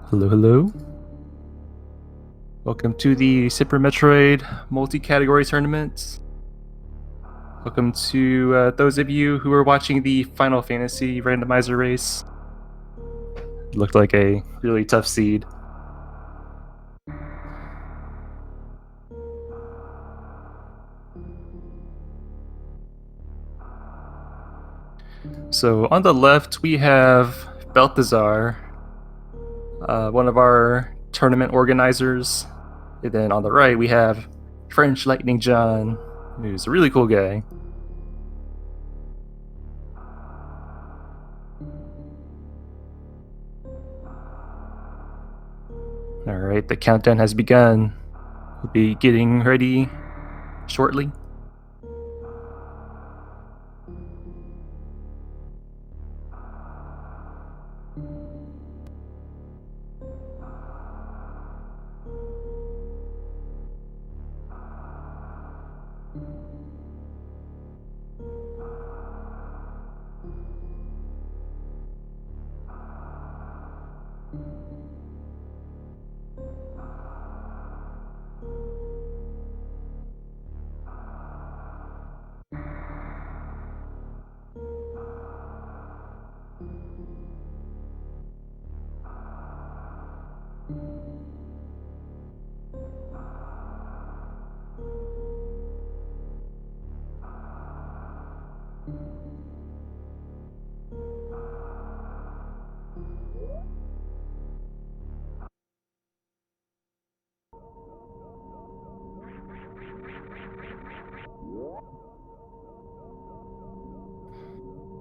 Hello, hello. Welcome to the Super Metroid multi-category tournament. Welcome to those of you who are watching the Final Fantasy randomizer race. It looked like a really tough seed. So on the left we have Belthasar, one of our tournament organizers. And then on the right we have FrenchLightningJohn, who's a really cool guy. Alright, the countdown has begun. We'll be getting ready shortly.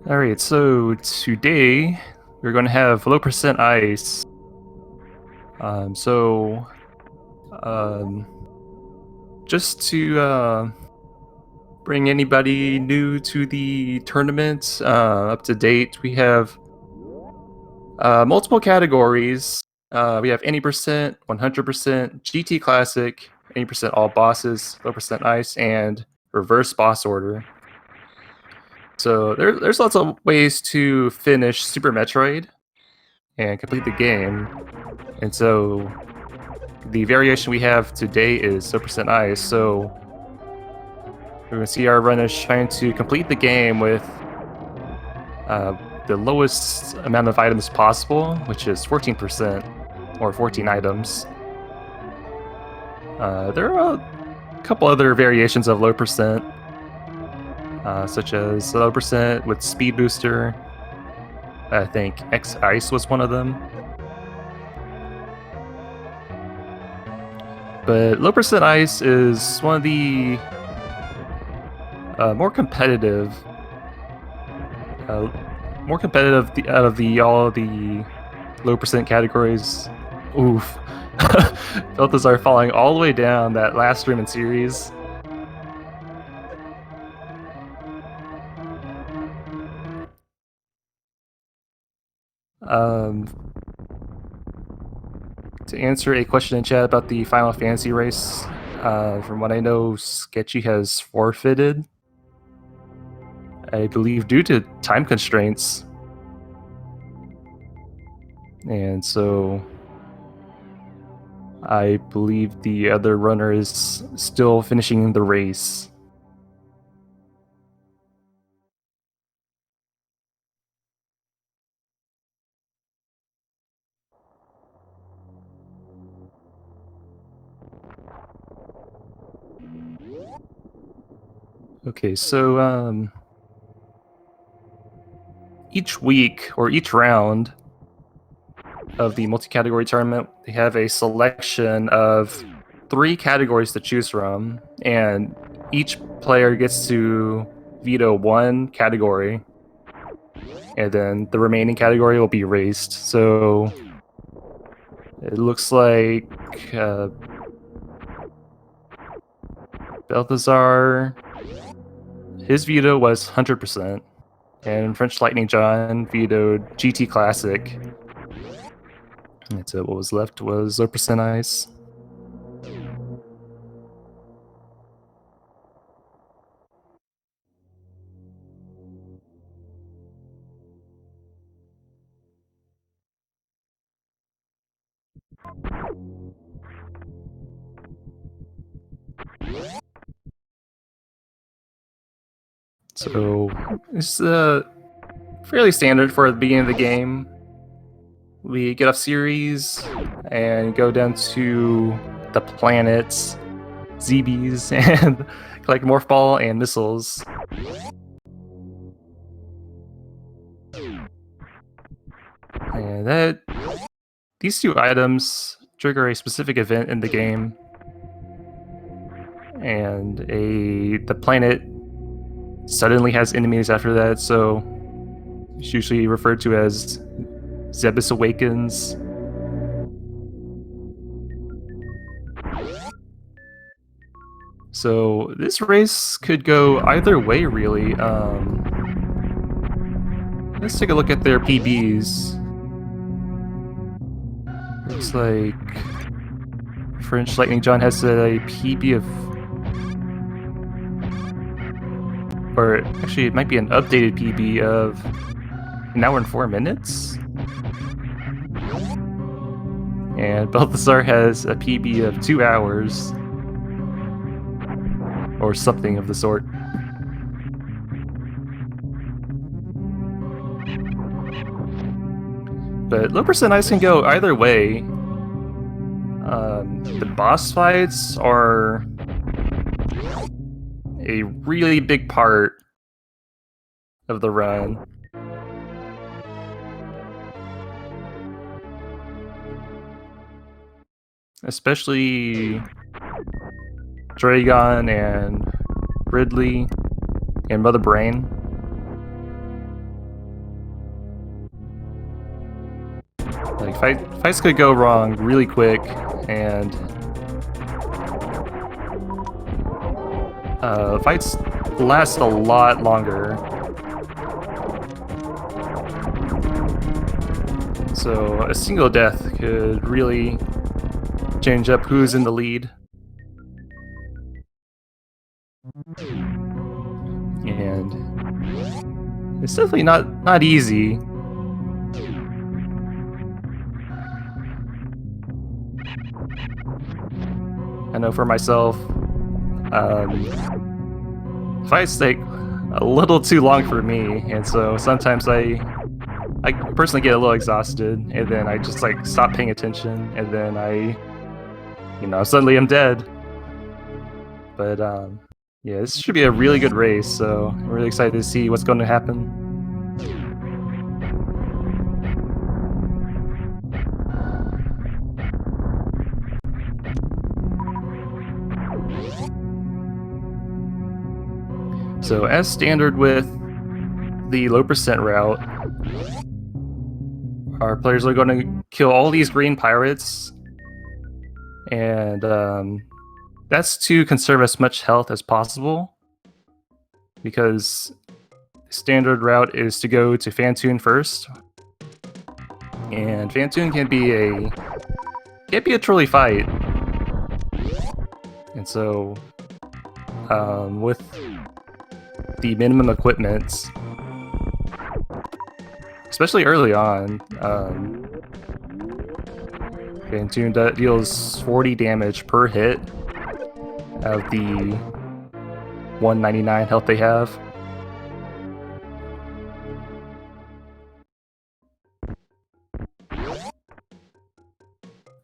Alright, so today we're going to have low percent ice. Just to bring anybody new to the tournament up to date, we have multiple categories. We have any percent, 100%, GT Classic, 80% all bosses, low percent ice, and reverse boss order. So there's lots of ways to finish Super Metroid and complete the game. And so the variation we have today is 0% ice. So we're going to see our runners trying to complete the game with the lowest amount of items possible, which is 14% or 14 items. There are a couple other variations of low percent, such as low percent with speed booster. I think X Ice was one of them. But low percent ice is one of the more competitive out of all the low percent categories. Oof. Belthasar falling all the way down that last room in series. Um, to answer a question in chat about the Final Fantasy race, from what I know, Sketchy has forfeited. I believe due to time constraints. And so I believe the other runner is still finishing the race. Okay, so each week or each round of the multi-category tournament, they have a selection of 3 categories to choose from, and each player gets to veto 1 category, and then the remaining category will be raced. So it looks like Belthasar, his veto was 100%, and FrenchLightningJohn vetoed GT Classic. And so what was left was 0% ice. So it's fairly standard for the beginning of the game. We get off series and go down to the planets, ZBs, and collect Morph Ball and missiles. And these two items trigger a specific event in the game, and the planet suddenly has enemies after that, so it's usually referred to as Zebus Awakens. So this race could go either way, really. Let's take a look at their PBs. Looks like FrenchLightningJohn has a PB of, or actually it might be an updated PB of an hour and 4 minutes. And Belthasar has a PB of 2 hours. Or something of the sort. But low percent ice can go either way. The boss fights are a really big part of the run. Especially Dragon and Ridley and Mother Brain. Like fights could go wrong really quick, and fights last a lot longer. So a single death could really change up who's in the lead. And it's definitely not easy. I know for myself, fights take a little too long for me, and so sometimes I personally get a little exhausted, and then I just like stop paying attention, and then suddenly I'm dead. But yeah, this should be a really good race, so I'm really excited to see what's going to happen. So as standard with the low percent route, our players are going to kill all these green pirates, and that's to conserve as much health as possible, because the standard route is to go to Fantoon first, and Fantoon can be a trolley fight, and so with the minimum equipment, especially early on, Fantoon deals 40 damage per hit out of the 199 health they have.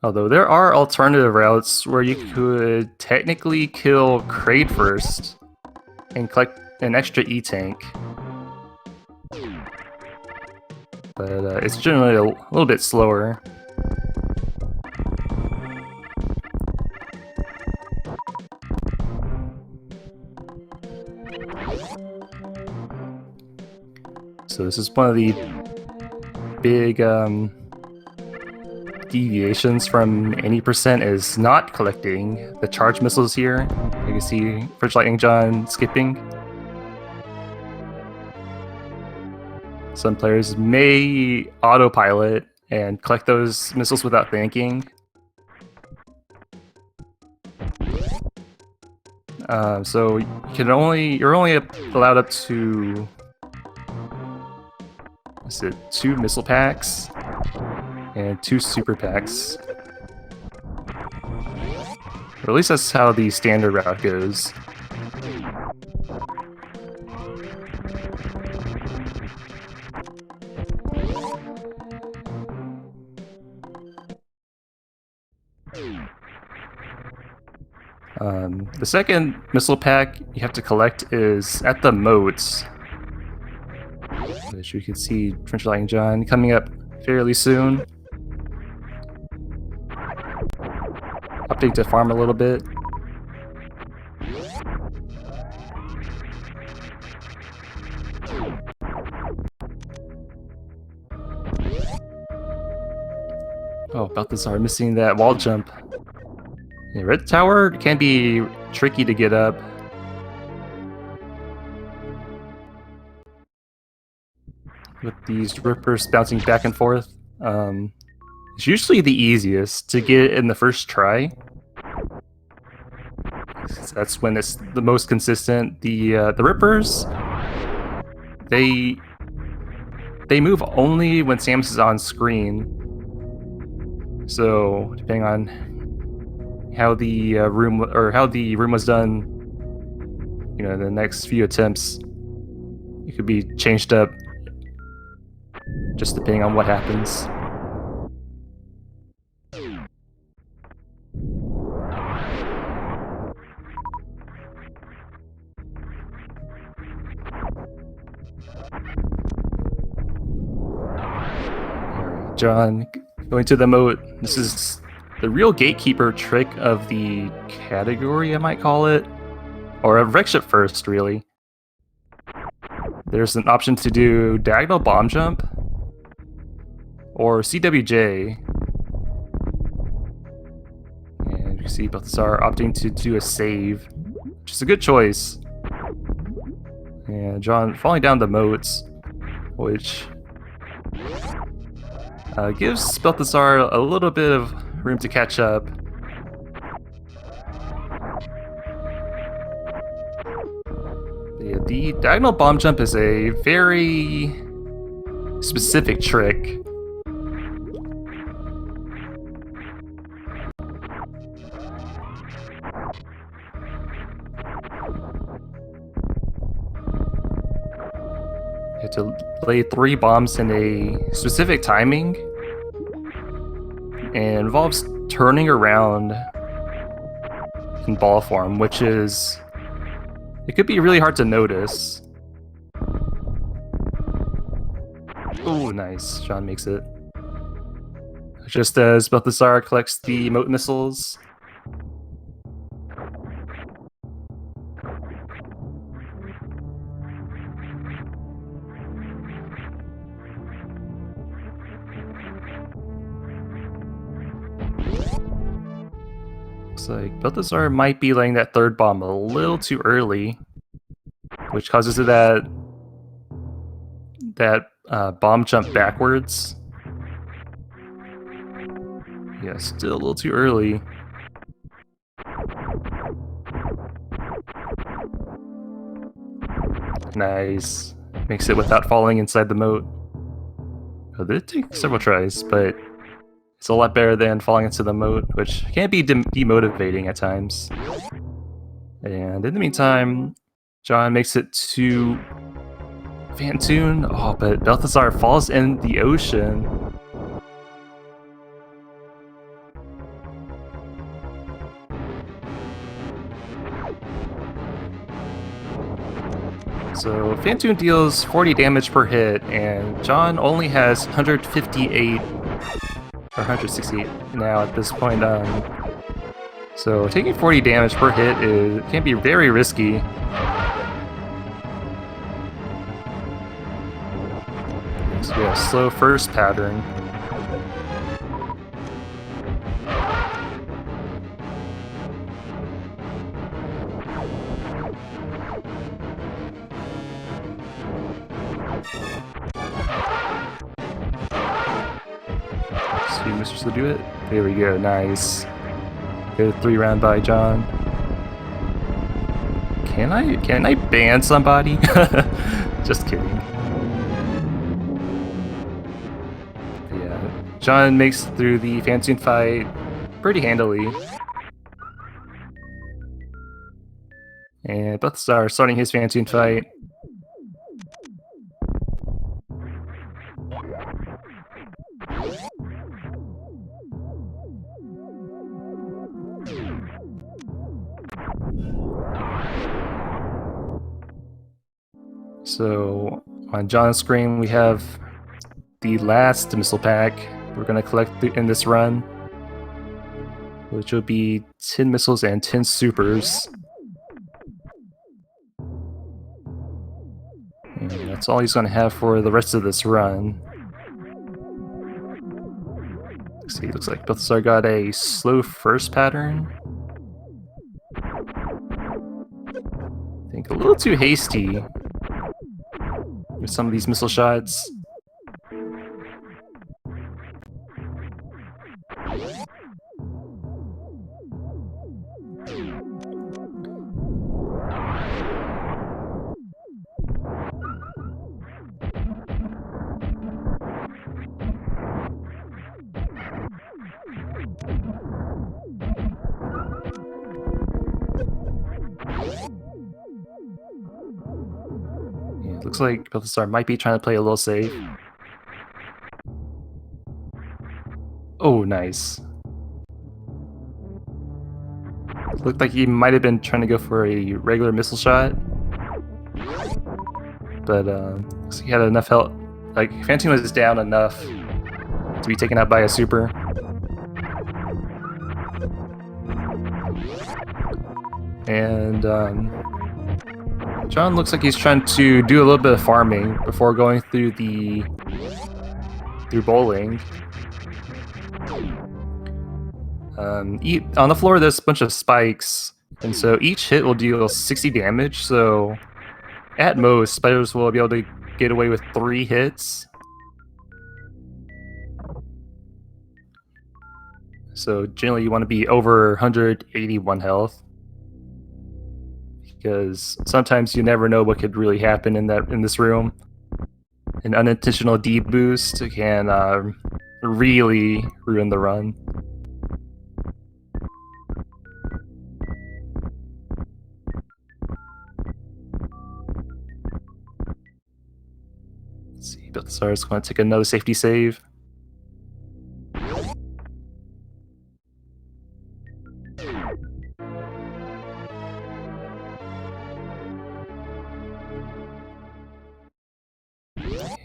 Although there are alternative routes where you could technically kill Kraid first and collect an extra E-Tank. But it's generally a little bit slower. So this is one of the big deviations from any percent is not collecting the charge missiles here. You can see FrenchLightningJohn skipping. Some players may autopilot and collect those missiles without thinking. So you're only allowed up to, is it 2 missile packs and 2 super packs. Or at least that's how the standard route goes. The second missile pack you have to collect is at the moats, which we can see FrenchLightningJohn coming up fairly soon. Opting to farm a little bit. Oh, Belthasar missing that wall jump. Yeah, Red Tower can be tricky to get up. With these rippers bouncing back and forth. It's usually the easiest to get in the first try. That's when it's the most consistent. The rippers, they move only when Samus is on screen. So depending on how the room was done, you know, the next few attempts, it could be changed up just depending on what happens. John going to the moat. This is the real gatekeeper trick of the category, I might call it. Or of Wreckship first, really. There's an option to do diagonal bomb jump or CWJ. And you can see Belthasar opting to do a save, which is a good choice. And John falling down the moats, which gives Belthasar a little bit of room to catch up. Yeah, the diagonal bomb jump is a very specific trick. You have to lay 3 bombs in a specific timing, and involves turning around in ball form, which is, it could be really hard to notice. Ooh, nice. John makes it. Just as Belthasar collects the moat missiles. Looks like Belthasar might be laying that third bomb a little too early, which causes that bomb jump backwards. Yeah, still a little too early. Nice. Makes it without falling inside the moat. Oh, did take several tries, but it's a lot better than falling into the moat, which can be demotivating at times. And in the meantime, John makes it to Phantoon. Oh, but Belthasar falls in the ocean. So Phantoon deals 40 damage per hit, and John only has 158 or 168 now at this point. So taking 40 damage per hit can be very risky. So yeah, slow first pattern. Mr. to do it. There we go, nice. Good 3-round by John. Can I ban somebody? Just kidding. Yeah, John makes through the Phantoon fight pretty handily. And Belthasar starting his Fantoon fight. So on John's screen, we have the last missile pack we're going to collect in this run, which will be 10 missiles and 10 supers. And that's all he's going to have for the rest of this run. Let's see, looks like Belthasar got a slow first pattern. I think a little too hasty with some of these missile shots. Looks like Belthasar might be trying to play a little safe. Oh, nice. Looked like he might have been trying to go for a regular missile shot. But looks like he had enough health. Like, Fantoon was down enough to be taken out by a super. And John looks like he's trying to do a little bit of farming before going through bowling. On the floor, there's a bunch of spikes, and so each hit will deal 60 damage. So at most, spiders will be able to get away with 3 hits. So generally, you want to be over 181 health, because sometimes you never know what could really happen in this room. An unintentional deboost can really ruin the run. Let's see, Belthasar is going to take another safety save.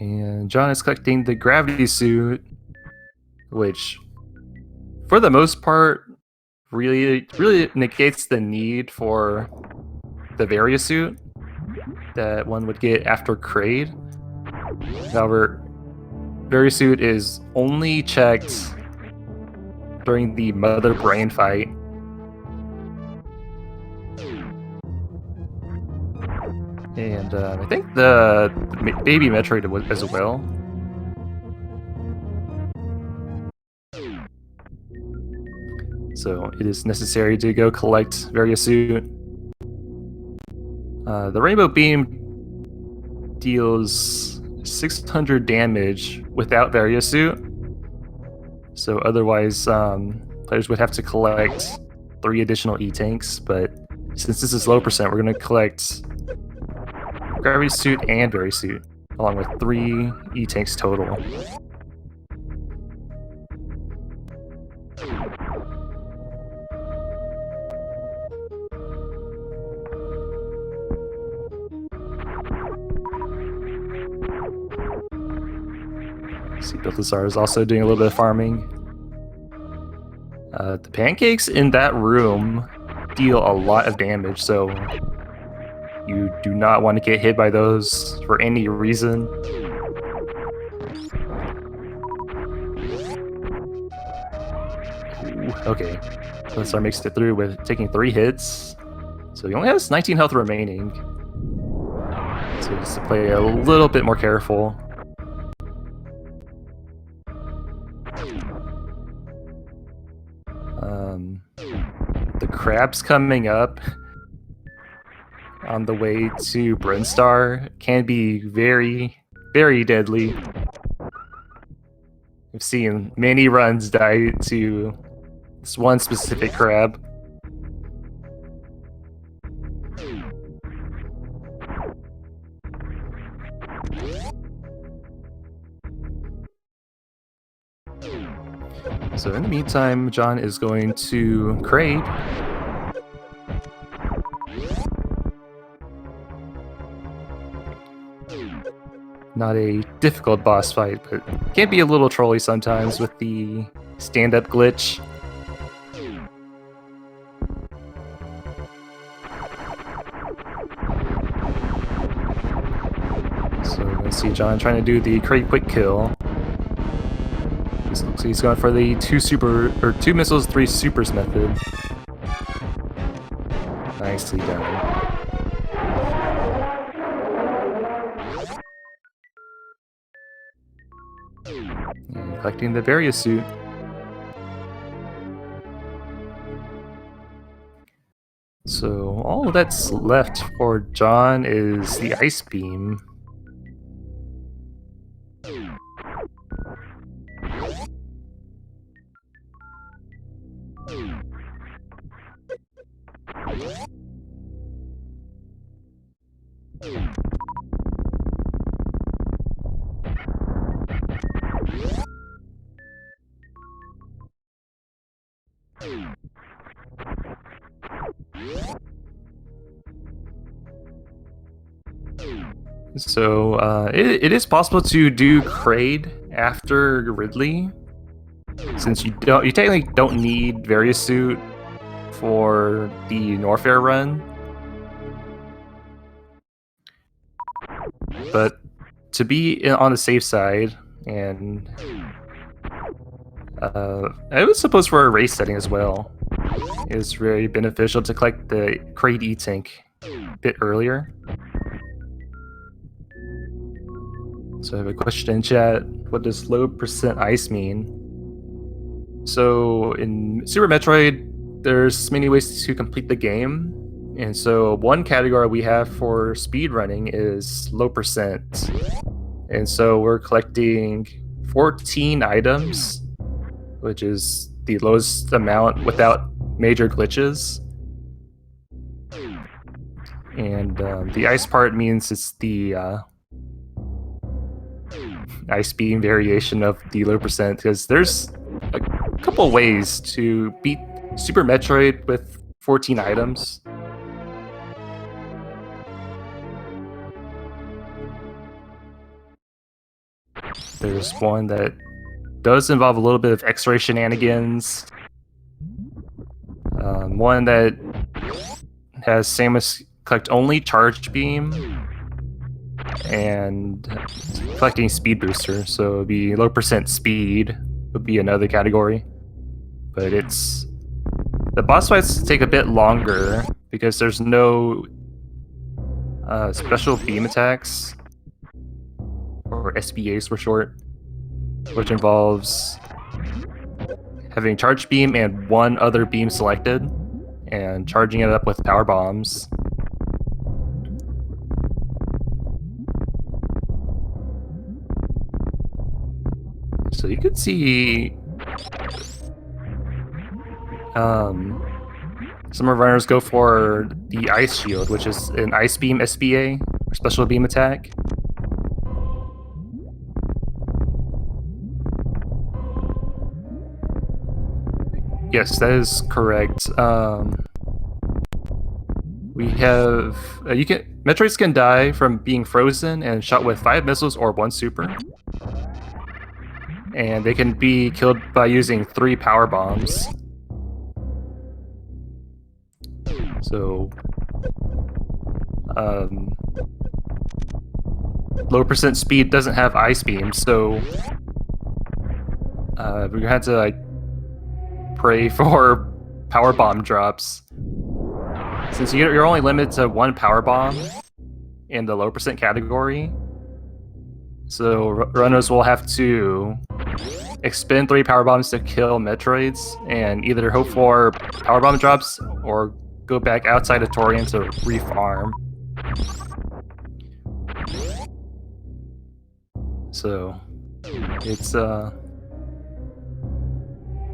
And John is collecting the gravity suit, which, for the most part, really negates the need for the Varia suit that one would get after Kraid. However, Varia suit is only checked during the Mother Brain fight. And I think the baby Metroid as well. So it is necessary to go collect Varia suit. The Rainbow Beam deals 600 damage without Varia suit. So otherwise, players would have to collect 3 additional E-tanks. But since this is low percent, we're going to collect Gravity suit and Varia suit, along with 3 E-tanks total. See, Belthasar is also doing a little bit of farming. The pancakes in that room deal a lot of damage, so you do not want to get hit by those for any reason. Ooh, okay, Belthasar makes it through with taking 3 hits, so he only has 19 health remaining. So he has to play a little bit more careful. The crabs coming up on the way to Brinstar can be very, very deadly. I've seen many runs die to this one specific crab. So in the meantime, John is going to crate. Not a difficult boss fight, but can be a little trolly sometimes with the stand-up glitch. So let's see John trying to do the crate quick kill. This looks like he's going for the two missiles, 3 supers method. Nicely done. And collecting the barrier suit. So all that's left for John is the ice beam. So it is possible to do Kraid after Ridley, since you technically don't need various suit for the Norfair run. But to be on the safe side, and I would suppose for a race setting as well, it's very beneficial to collect the Kraid E-Tank a bit earlier. So I have a question in chat. What does low percent ice mean? So in Super Metroid, there's many ways to complete the game. And so one category we have for speedrunning is low percent. And so we're collecting 14 items, which is the lowest amount without major glitches. And the ice part means it's the ice beam variation of the low percent, because there's a couple ways to beat Super Metroid with 14 items. There's one that does involve a little bit of X-ray shenanigans. One that has Samus collect only charged beam and collecting speed booster, so it'd be low percent speed would be another category. But the boss fights take a bit longer because there's no special beam attacks, or SBAs for short, which involves having charge beam and one other beam selected and charging it up with power bombs. So you could see some runners go for the Ice Shield, which is an Ice Beam SBA, or Special Beam Attack. Yes, that is correct. We have Metroids can die from being frozen and shot with 5 missiles or 1 super. And they can be killed by using 3 power bombs. So, low percent speed doesn't have ice beam, so we're gonna have to pray for power bomb drops. Since you're only limited to 1 power bomb in the low percent category, so runners will have to expend 3 power bombs to kill Metroids, and either hope for power bomb drops or go back outside of Torian to refarm. So it's a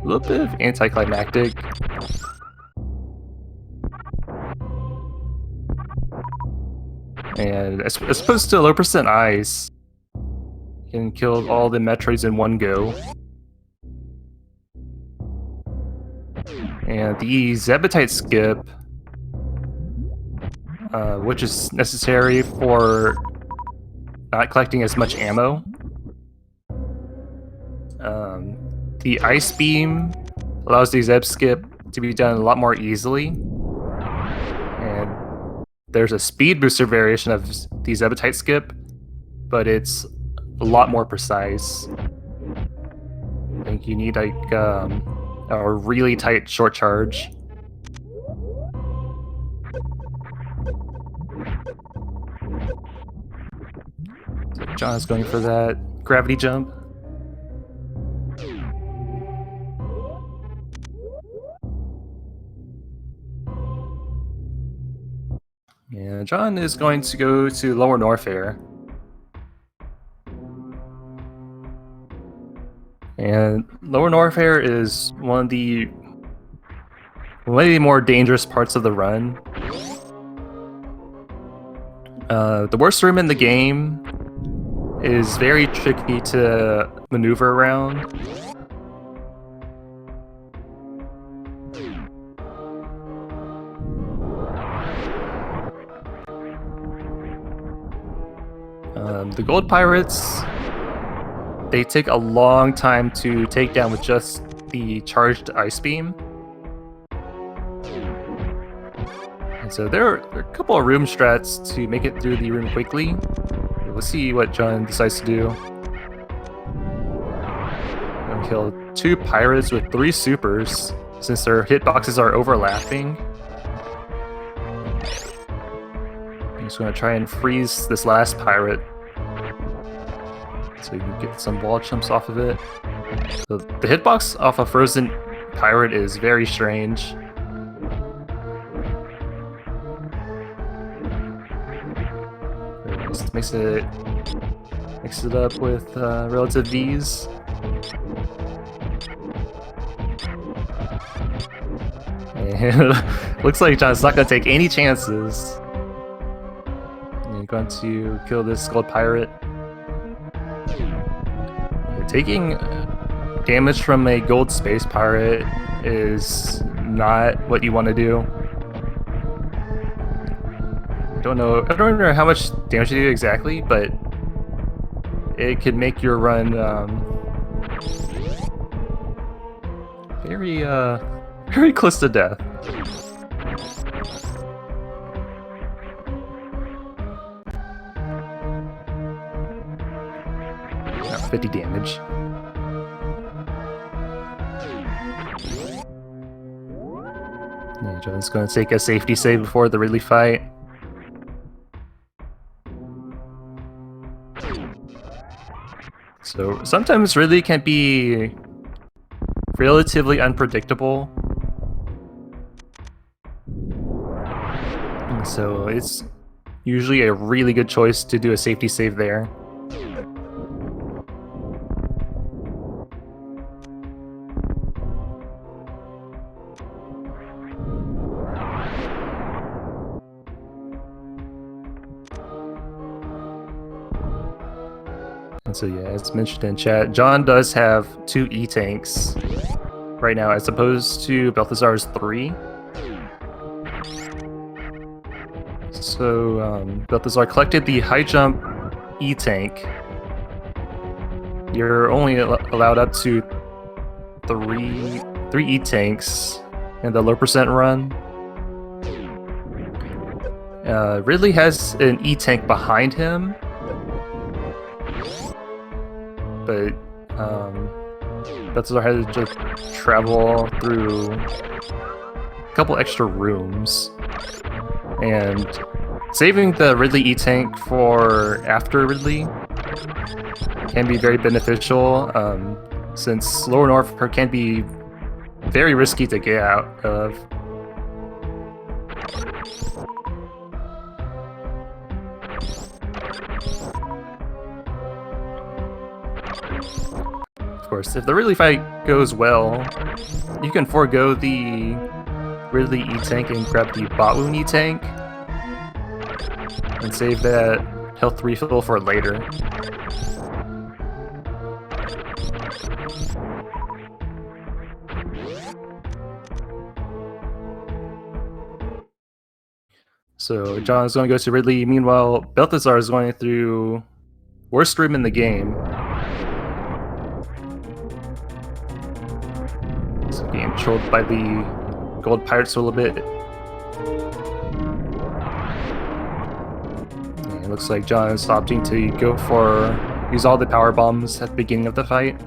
little bit of anticlimactic. And as opposed to low percent ice, you can kill all the Metroids in one go. And the Zebetite skip, which is necessary for not collecting as much ammo. The Ice Beam allows the Zeb skip to be done a lot more easily. And there's a speed booster variation of the Zebetite skip, but it's a lot more precise. I think you need like a really tight short charge. So John is going for that gravity jump. And John is going to go to Lower Norfair. And Lower Norfair is one of the way more dangerous parts of the run. The worst room in the game is very tricky to maneuver around. The gold pirates, they take a long time to take down with just the charged ice beam. And so there are a couple of room strats to make it through the room quickly. We'll see what John decides to do. I'll kill 2 pirates with 3 supers since their hitboxes are overlapping. I'm just going to try and freeze this last pirate so you can get some wall jumps off of it. The hitbox off a frozen pirate is very strange. Just mix it up with relative ease. And looks like John's not going to take any chances. You're going to kill this gold pirate. Taking damage from a gold space pirate is not what you want to do. I don't know how much damage you do exactly, but it could make your run very close to death. 50 damage. Yeah, John's going to take a safety save before the Ridley fight. So sometimes Ridley can be relatively unpredictable. And so it's usually a really good choice to do a safety save there. So yeah, as mentioned in chat, John does have 2 E-tanks right now as opposed to Belthasar's 3. So Belthasar collected the high jump E-tank. You're only allowed up to 3 E-tanks in the low percent run. Ridley has an E-tank behind him, but Belthasar had to just travel through a couple extra rooms, and saving the Ridley E-tank for after Ridley can be very beneficial, since Lower North can be very risky to get out of. Of course, if the Ridley fight goes well, you can forego the Ridley E-tank and grab the Batwoon E-tank and save that health refill for later. So John is going to go to Ridley. Meanwhile, Belthasar is going through worst room in the game. So being controlled by the gold pirates a little bit. And it looks like John is opting to use all the power bombs at the beginning of the fight.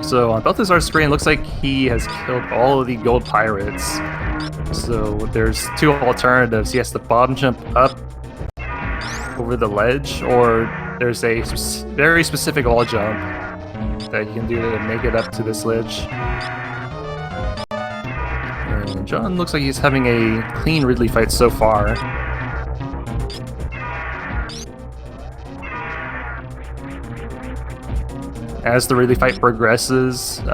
So on Belthasar's screen, it looks like he has killed all of the gold pirates. So there's two alternatives. He has to bomb jump up over the ledge, or there's a very specific wall jump that you can do to make it up to this ledge. And John looks like he's having a clean Ridley fight so far. As the Ridley fight progresses, there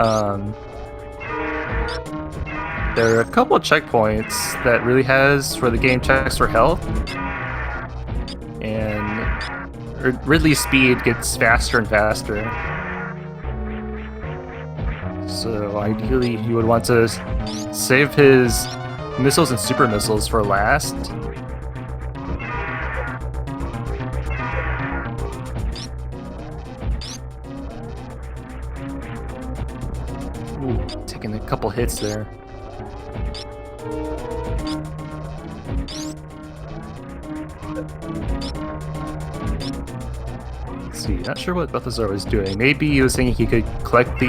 are a couple of checkpoints that Ridley has where the game checks for health, and Ridley's speed gets faster and faster. So ideally, you would want to save his missiles and super missiles for last. Ooh, taking a couple hits there. Let's see, not sure what Belthasar was doing. Maybe he was thinking he could collect the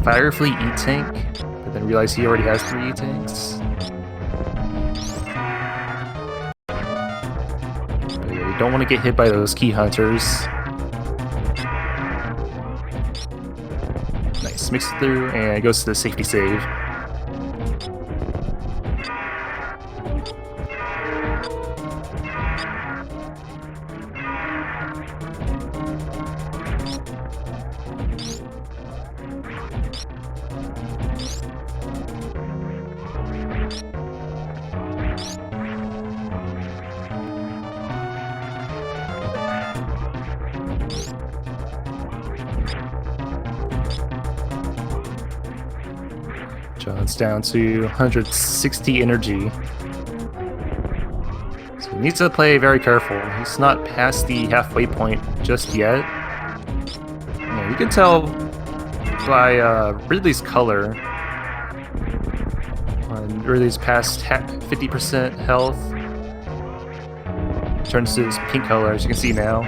Firefleet E-Tank, but then realized he already has 3 E-Tanks. But yeah, you don't want to get hit by those key hunters. Nice, makes it through, and it goes to the safety save. John's down to 160 energy. So he needs to play very careful. He's not past the halfway point just yet. Yeah, you can tell by Ridley's color. When Ridley's past 50% health, turns to his pink color, as you can see now.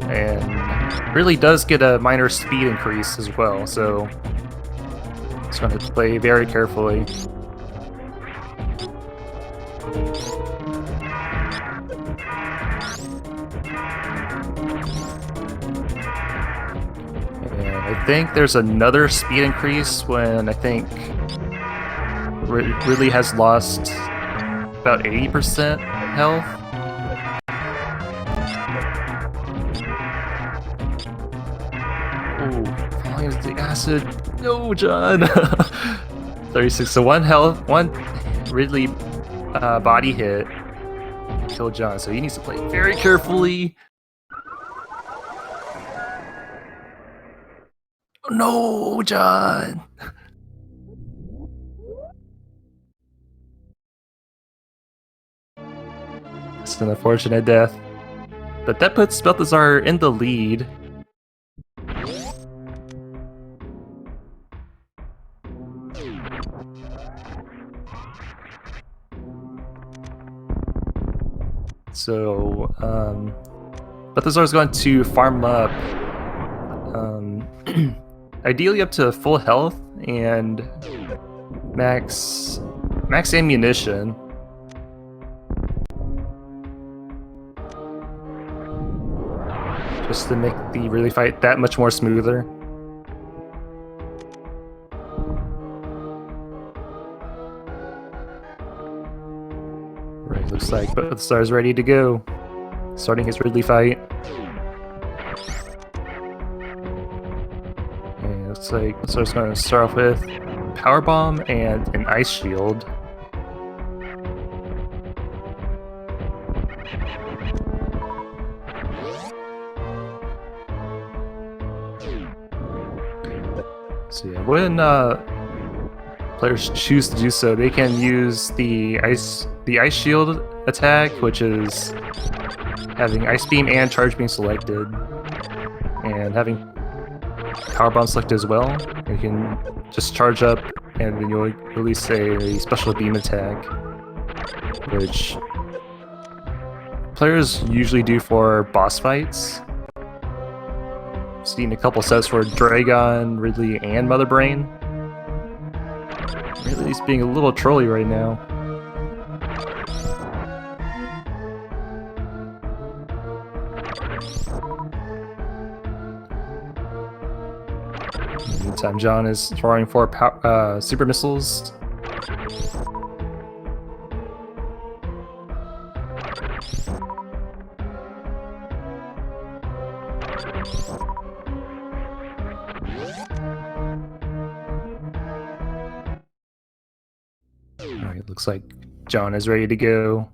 And really does get a minor speed increase as well, so it's going to play very carefully. And I think there's another speed increase when I think Ridley has lost about 80% health. Ooh, falling into the acid. No, John! 36. So one Ridley body hit killed John, so he needs to play very carefully. No, John! It's an unfortunate death. But that puts Belthasar in the lead. So, Belthasar is going to farm up, ideally up to full health and max ammunition. Just to make the Ridley fight that much more smoother. Right, Looks like Belthasar's ready to go. Starting his Ridley fight. And it looks like Belthasar's going to start off with Power Bomb and an Ice Shield. So yeah, when players choose to do so, they can use the Ice Shield attack, which is having Ice Beam and Charge Beam selected, and having Power Bomb selected as well. You can just charge up, and then you'll release a Special Beam attack, which players usually do for boss fights. I've seen a couple sets for Dragon, Ridley, and Mother Brain. Ridley's being a little trolly right now. In the meantime, John is throwing 4 super missiles. Alright, looks like John is ready to go.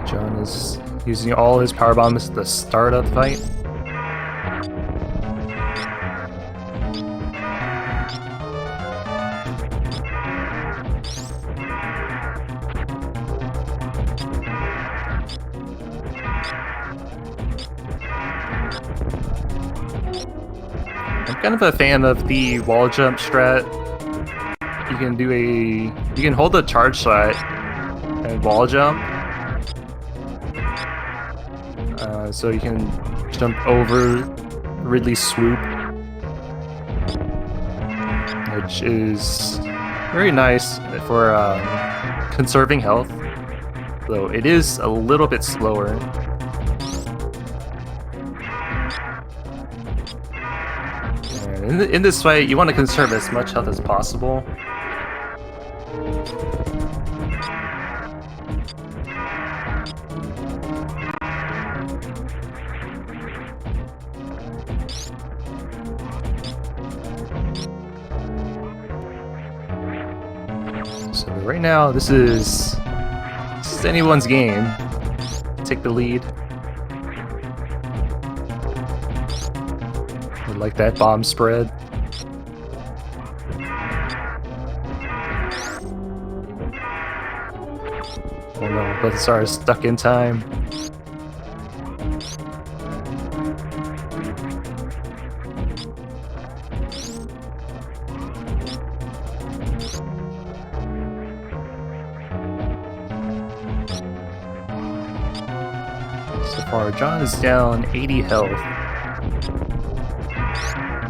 John is using all his power bombs at the start of the fight. I'm kind of a fan of the wall jump strat. You can hold the charge shot and wall jump. So you can jump over Ridley's swoop, which is very nice for conserving health, though it is a little bit slower. And in this fight, you want to conserve as much health as possible. So right now, this is anyone's game. Take the lead. I like that bomb spread. Oh no, Belthasar is stuck in time. So far, John is down 80 health.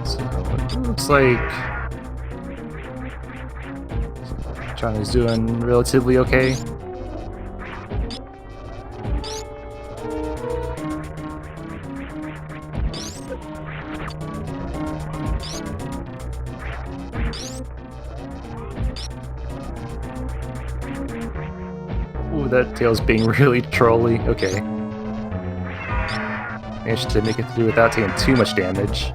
So it looks like John is doing relatively okay. Ooh, that tail's being really trolly. Okay. Managed to make it through without taking too much damage.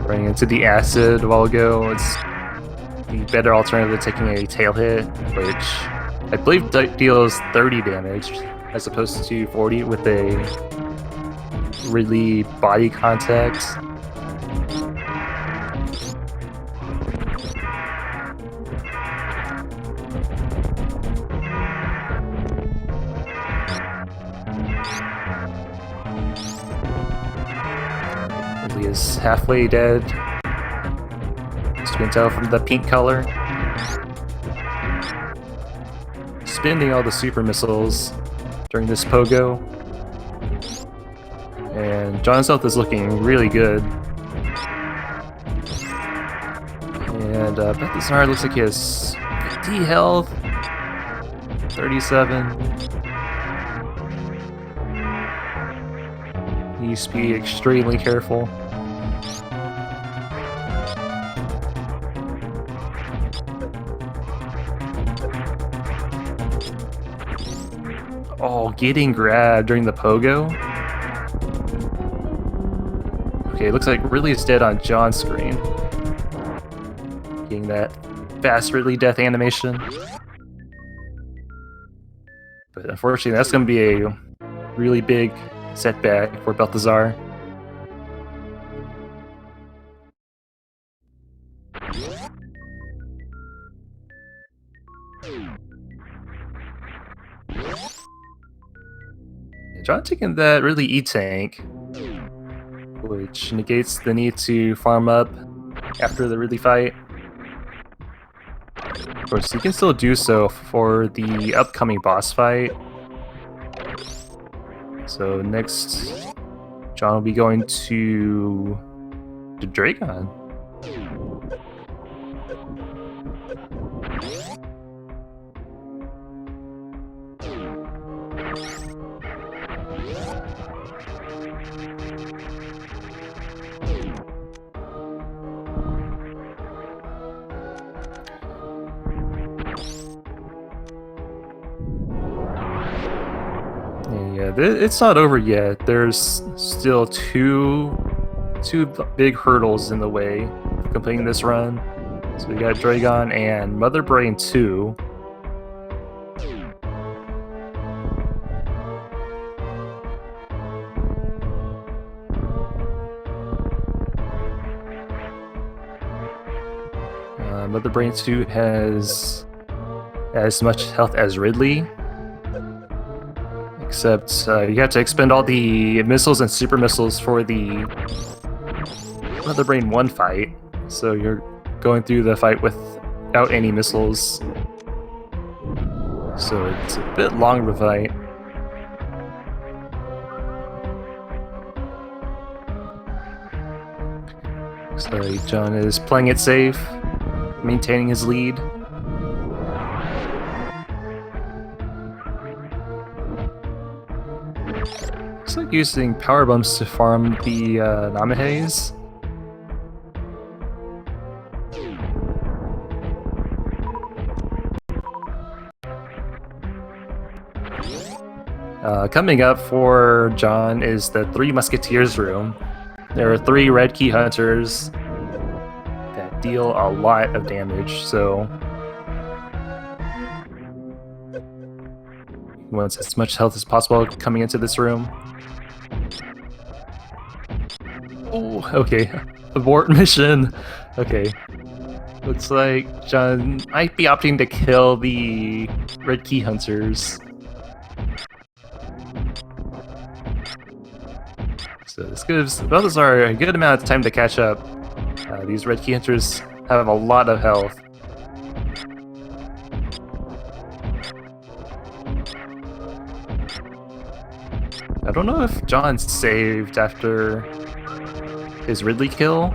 Running into the acid a while ago, it's the better alternative to taking a tail hit, which I believe deals 30 damage as opposed to 40 with a Ridley body contact. Ridley is halfway dead, as you can tell from the pink color. Spending all the super missiles during this pogo. And John's health is looking really good. And Belthasar looks like he has 50 health, 37. He needs to be extremely careful. Oh, getting grabbed during the pogo. Okay, it looks like Ridley is dead on John's screen. Getting that fast Ridley death animation. But unfortunately, that's going to be a really big setback for Belthasar. John taking that really E-Tank, which negates the need to farm up after the Ridley fight. Of course, you can still do so for the upcoming boss fight. So next, John will be going to Dragon. Yeah, it's not over yet. There's still two big hurdles in the way of completing this run. So we got Dragon and Mother Brain 2. Mother Brain 2 has as much health as Ridley. Except you have to expend all the missiles and super missiles for the Mother Brain 1 fight. So you're going through the fight without any missiles. So it's a bit long of a fight. Looks like John is playing it safe, maintaining his lead. Looks like using power bumps to farm the Namahes. Coming up for John is the Three Musketeers room. There are 3 red key hunters that deal a lot of damage, so he wants as much health as possible coming into this room. Oh, okay. Abort mission. Okay. Looks like John might be opting to kill the red key hunters. So this gives Belthasar a good amount of time to catch up. These red key hunters have a lot of health. I don't know if John saved after his Ridley kill.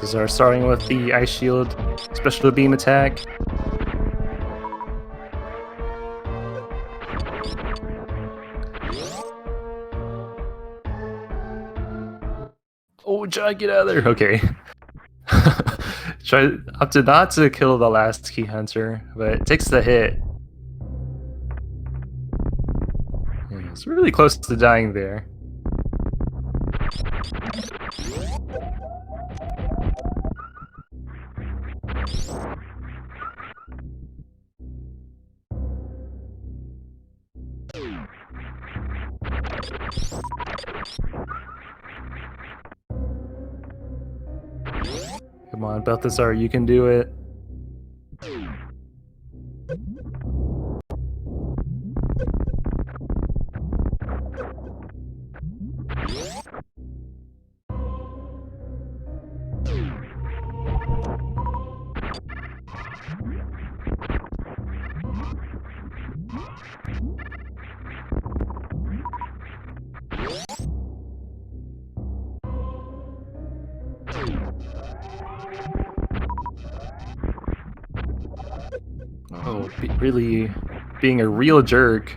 These are starting with the Ice Shield special beam attack. Oh, John, get out of there! Okay. Opted not to kill the last key hunter, but it takes the hit. Yeah, it's really close to dying there. Come on, Belthasar, you can do it. Oh, really being a real jerk.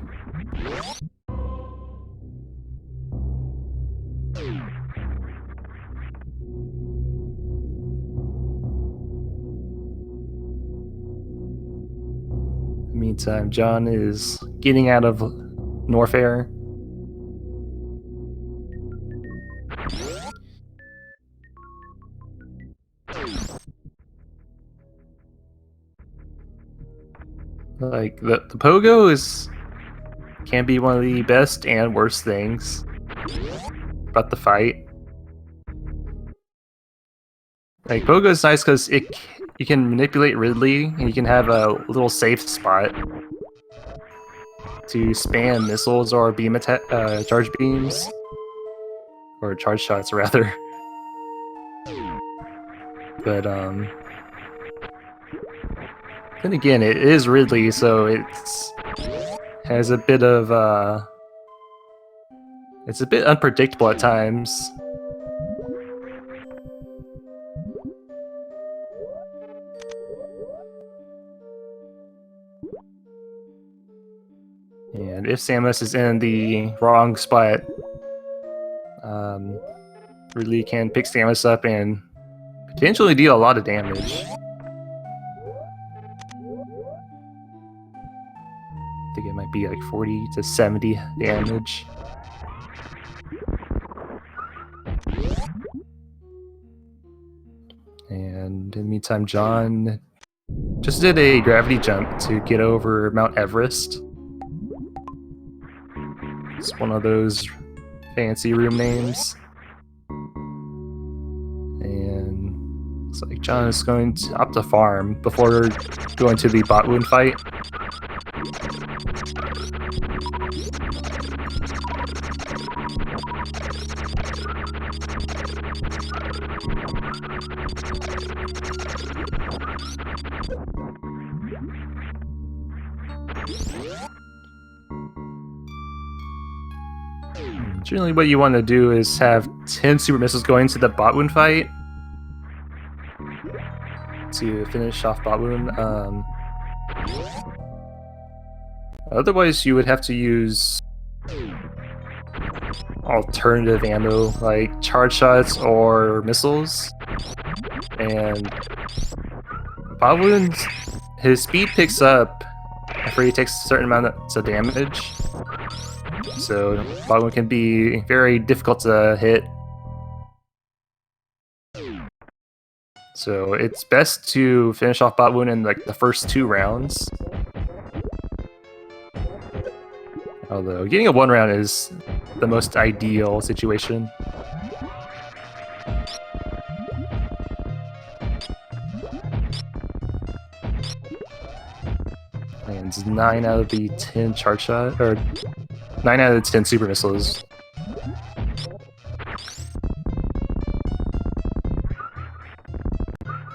Meantime, John is getting out of Norfair. Like the pogo can be one of the best and worst things about the fight. Like pogo is nice because you can manipulate Ridley and you can have a little safe spot to spam missiles or beam attack, charge beams, or charge shots rather. But then again, it is Ridley, so has a bit of it's a bit unpredictable at times. And if Samus is in the wrong spot, Ridley can pick Samus up and potentially deal a lot of damage. I think it might be like 40 to 70 damage. And in the meantime, John just did a gravity jump to get over Mount Everest. It's one of those fancy room names. And looks like John is going to up the farm before going to the bot wound fight. Generally what you want to do is have 10 super missiles going to the bot wound fight to finish off bot wound. Otherwise you would have to use alternative ammo like charge shots or missiles. And bot wound, his speed picks up after he takes a certain amount of damage. So bot wound can be very difficult to hit. So it's best to finish off bot wound in like the first 2 rounds. Although getting a 1 round is the most ideal situation. And 9 out of the 10 charge shot, or 9 out of the 10 super missiles.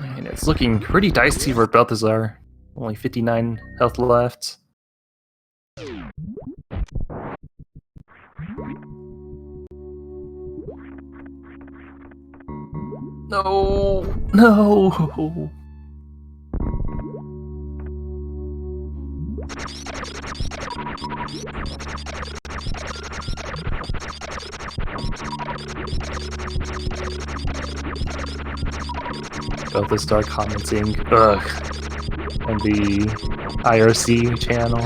And it's looking pretty dicey for Belthasar. Only 59 health left. No! No! Belthasar commenting, ugh, on the IRC channel.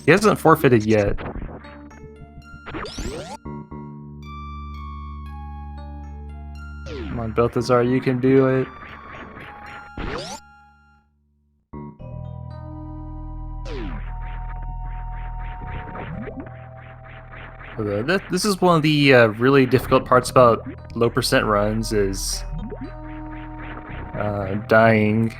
He hasn't forfeited yet. Come on, Belthasar, you can do it. This is one of the really difficult parts about low percent runs is dying.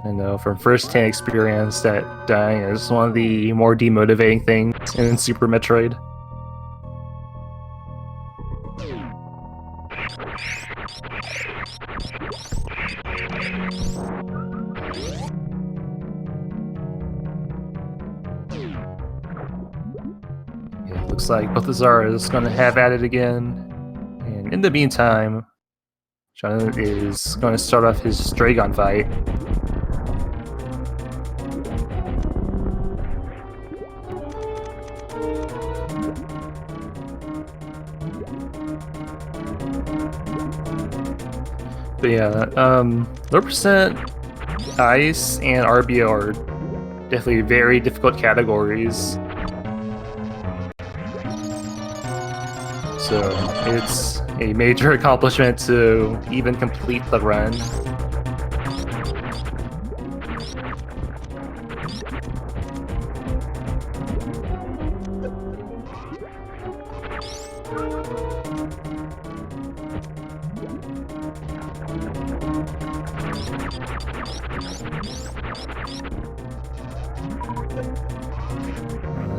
I know from first-hand experience that dying is one of the more demotivating things in Super Metroid. Yeah, looks like Belthasar is going to have at it again. And in the meantime, John is going to start off his Dragon fight. But yeah, low percent ice and RBO are definitely very difficult categories. So it's a major accomplishment to even complete the run.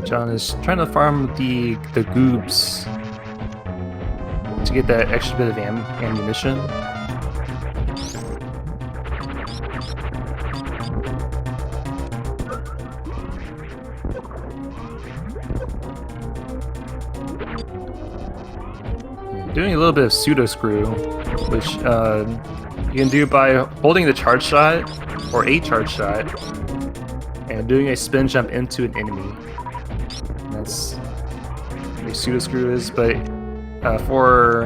John is trying to farm the goobs to get that extra bit of ammunition. Doing a little bit of pseudo screw, which you can do by holding the charge shot or a charge shot and doing a spin jump into an enemy. That's what a pseudo screw is, but for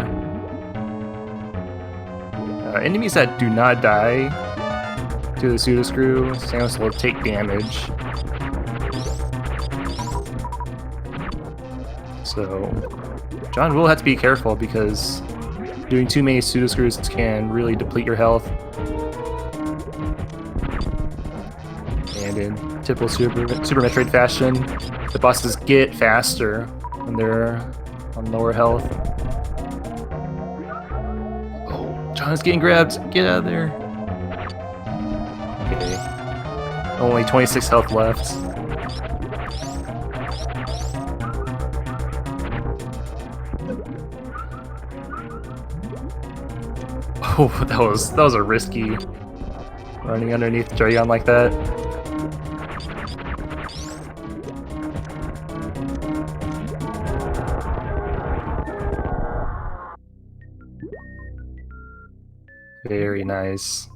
enemies that do not die to the pseudo screw, Samus will take damage. So John will have to be careful because doing too many pseudo screws can really deplete your health. And in typical Super Metroid fashion, the bosses get faster when they're on lower health. Oh, John is getting grabbed. Get out of there. Okay. Only 26 health left. Oh, that was a risky running underneath Dragon like that. Very nice.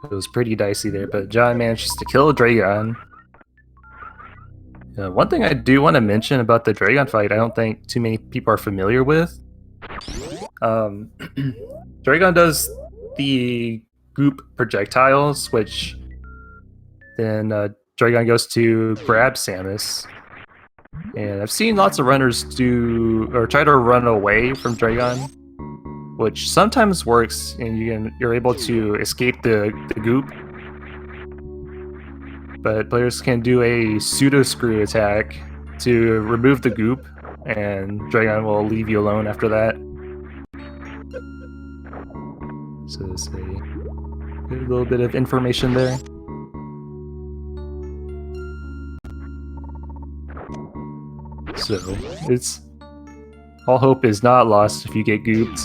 It was pretty dicey there, but John manages to kill a Dragon. One thing I do want to mention about the Dragon fight I don't think too many people are familiar with. Dragon does the goop projectiles, which then Dragon goes to grab Samus. And I've seen lots of runners do or try to run away from Dragon, which sometimes works, and you're able to escape the goop. But players can do a pseudo screw attack to remove the goop, and Dragon will leave you alone after that. So there's a little bit of information there. So it's all hope is not lost if you get gooped.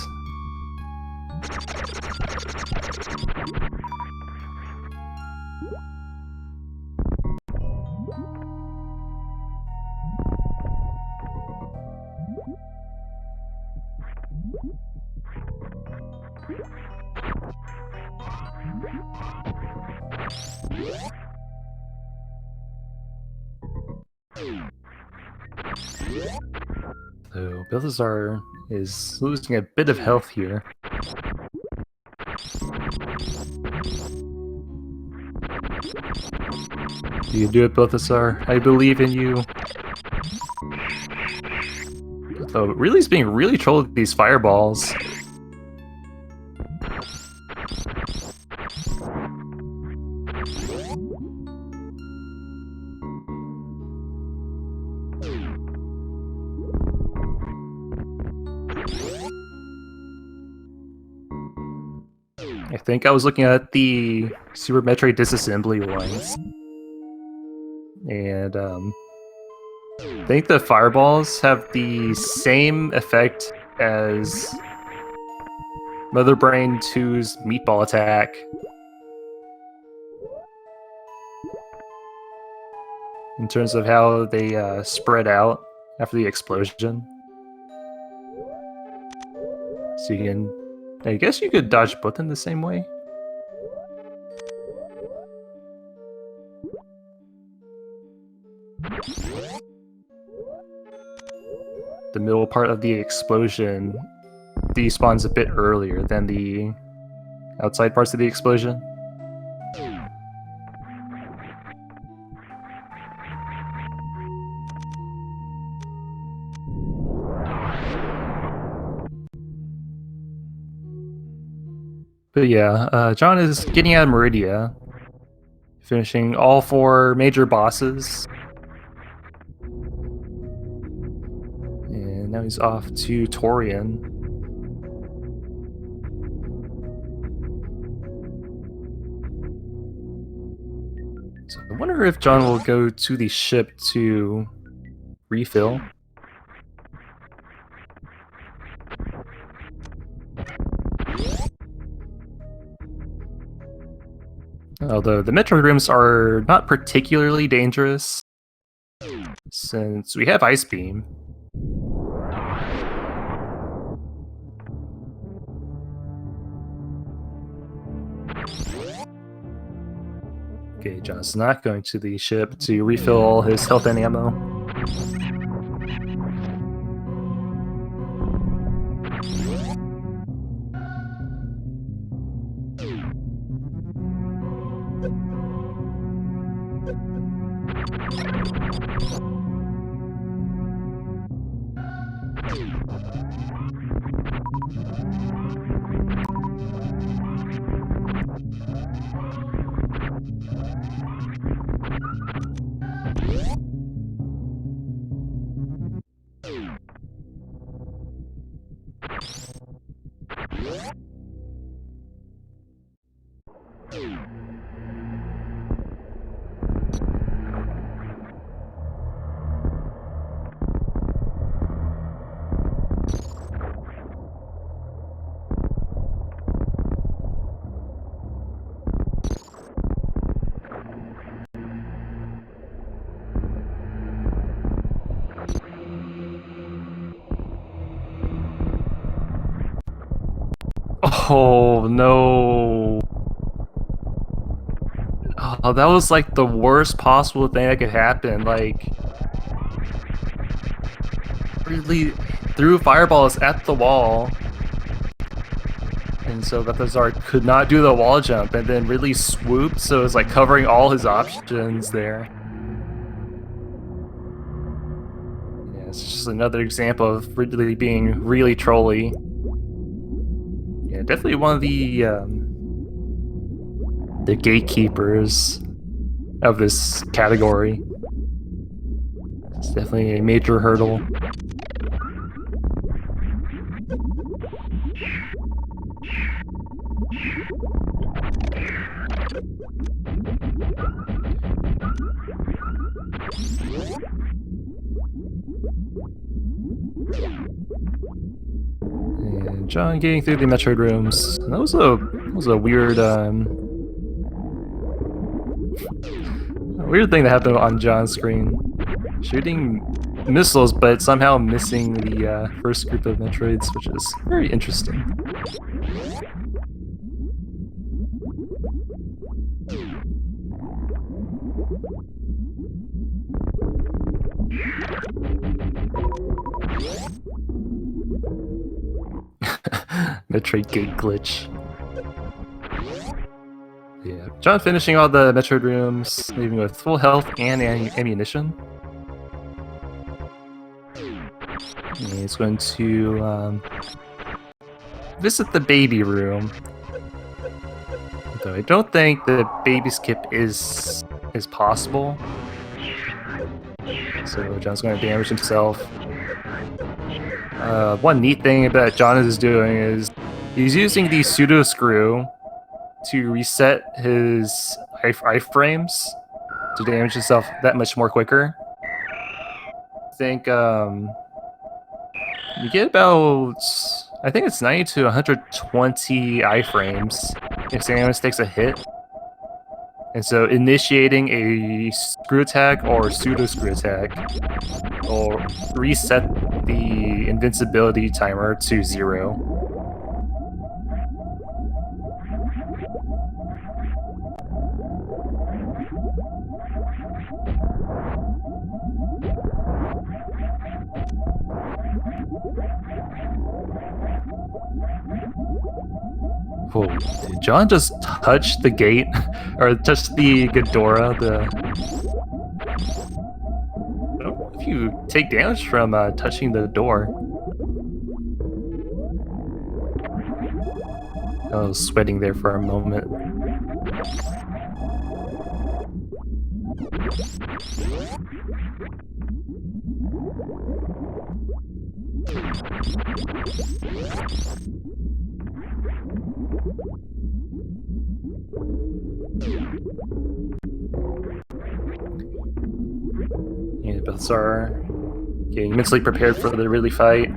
So Belthasar is losing a bit of health here. You can do it, Belthasar. I believe in you. So really, he's being really trolled with these fireballs. I think I was looking at the Super Metroid disassembly ones, and I think the fireballs have the same effect as Mother Brain 2's meatball attack. In terms of how they spread out after the explosion. So you can... I guess you could dodge both in the same way. The middle part of the explosion despawns a bit earlier than the outside parts of the explosion. But yeah, John is getting out of Meridia, finishing all 4 major bosses. And now he's off to Torian. So I wonder if John will go to the ship to refill. Although the Metroid rooms are not particularly dangerous, since we have Ice Beam. Okay, John's not going to the ship to refill all his health and ammo. Oh no. Oh, that was like the worst possible thing that could happen. Like, really threw fireballs at the wall. And so Belthasar could not do the wall jump, and then really swooped, so it was like covering all his options there. Yeah, it's just another example of Ridley being really trolly. Yeah, definitely one of the gatekeepers of this category. It's definitely a major hurdle. And John getting through the Metroid rooms. That was a weird weird thing that happened on John's screen. Shooting missiles, but somehow missing the first group of Metroids, which is very interesting. Metroid gate glitch. Yeah, John finishing all the Metroid rooms, leaving with full health and ammunition. He's going to visit the baby room. Though I don't think the baby skip is possible. So John's going to damage himself. One neat thing that John is doing is he's using the pseudo screw to reset his iframes to damage himself that much more quicker. I think you get about, I think it's 90 to 120 iframes if Samus takes a hit. And so initiating a screw attack or pseudo screw attack will reset the invincibility timer to 0. Whoa, did John just touch the gate? Or touch the Ghidorah? I don't know if you take damage from touching the door. I was sweating there for a moment. Yeah, Belthasar getting mentally prepared for the really fight.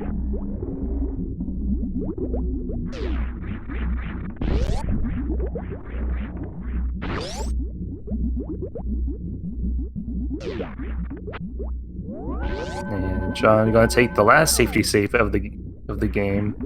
And John gonna take the last safety save of the game.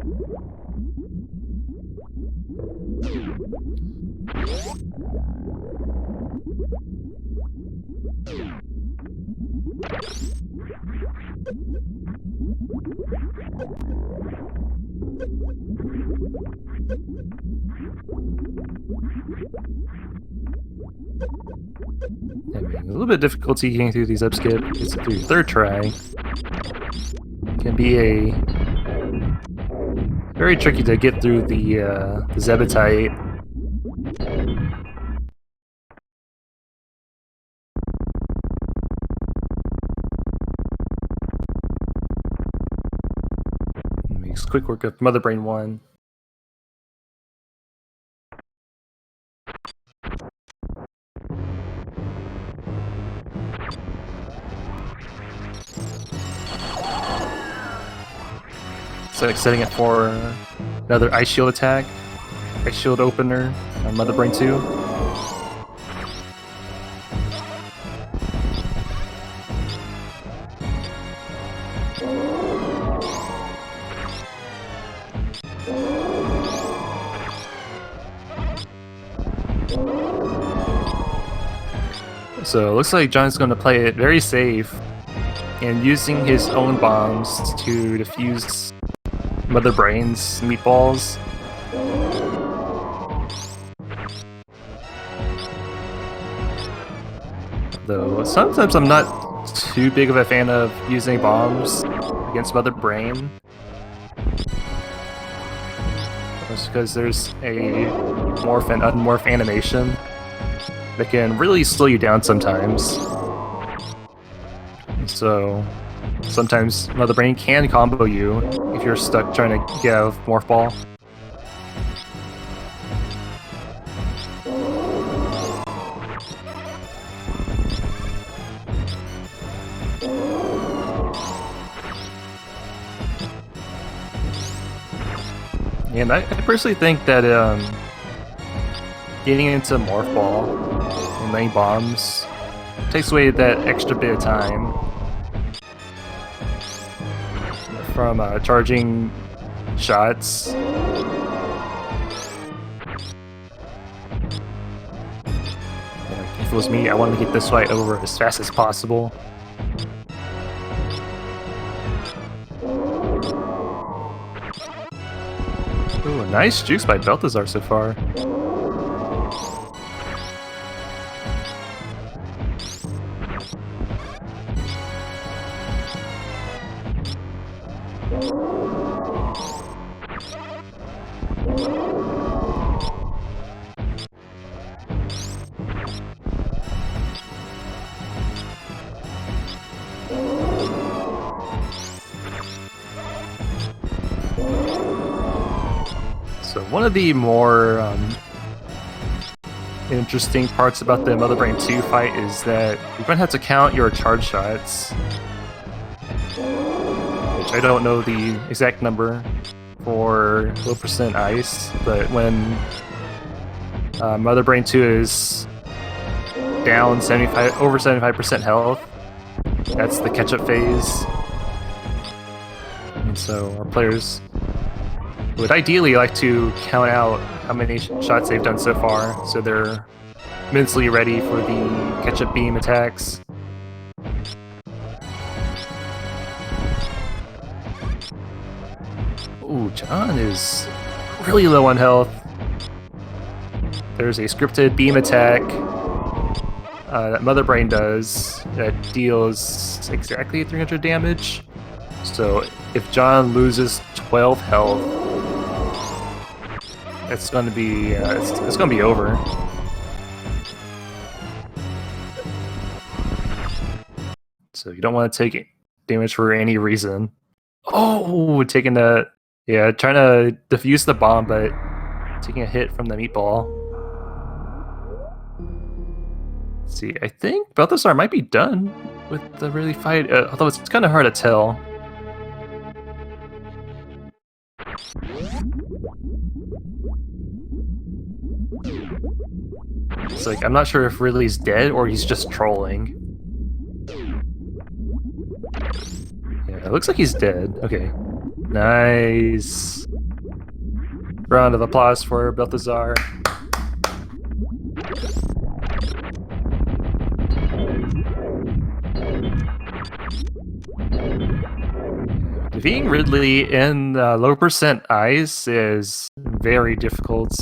Having a little bit of difficulty getting through these upskip. It's through third try. Can be very tricky to get through the Zebetite. Makes quick work of Mother Brain 1. So like setting it for another Ice Shield attack. Ice Shield opener on Mother Brain 2. So it looks like John's going to play it very safe and using his own bombs to defuse Mother Brain's meatballs. Though sometimes I'm not too big of a fan of using bombs against Mother Brain. Just because there's a morph and unmorph animation that can really slow you down sometimes. So sometimes Mother Brain can combo you if you're stuck trying to get out of Morph Ball. And I personally think that getting into Morph Ball and laying bombs takes away that extra bit of time from charging shots. If it was me, I wanted to get this fight over as fast as possible. Ooh, nice juice by Belthasar so far. So one of the more interesting parts about the Mother Brain 2 fight is that you're going to have to count your charge shots, which I don't know the exact number for low percent ice, but when Mother Brain 2 is down over 75% health, that's the catch-up phase. And so our players would ideally like to count out how many shots they've done so far, so they're mentally ready for the catch-up beam attacks. Ooh, John is really low on health. There's a scripted beam attack that Mother Brain does that deals exactly 300 damage. So if John loses 12 health, it's going to be it's going to be over. So you don't want to take damage for any reason. Oh, taking the trying to defuse the bomb, but taking a hit from the meatball. Let's see, I think Belthasar might be done with the really fight, although it's kind of hard to tell. It's like, I'm not sure if Ridley's dead or he's just trolling. Yeah, it looks like he's dead. Okay. Nice. Round of applause for Belthasar. Defeating Ridley in low percent ice is very difficult.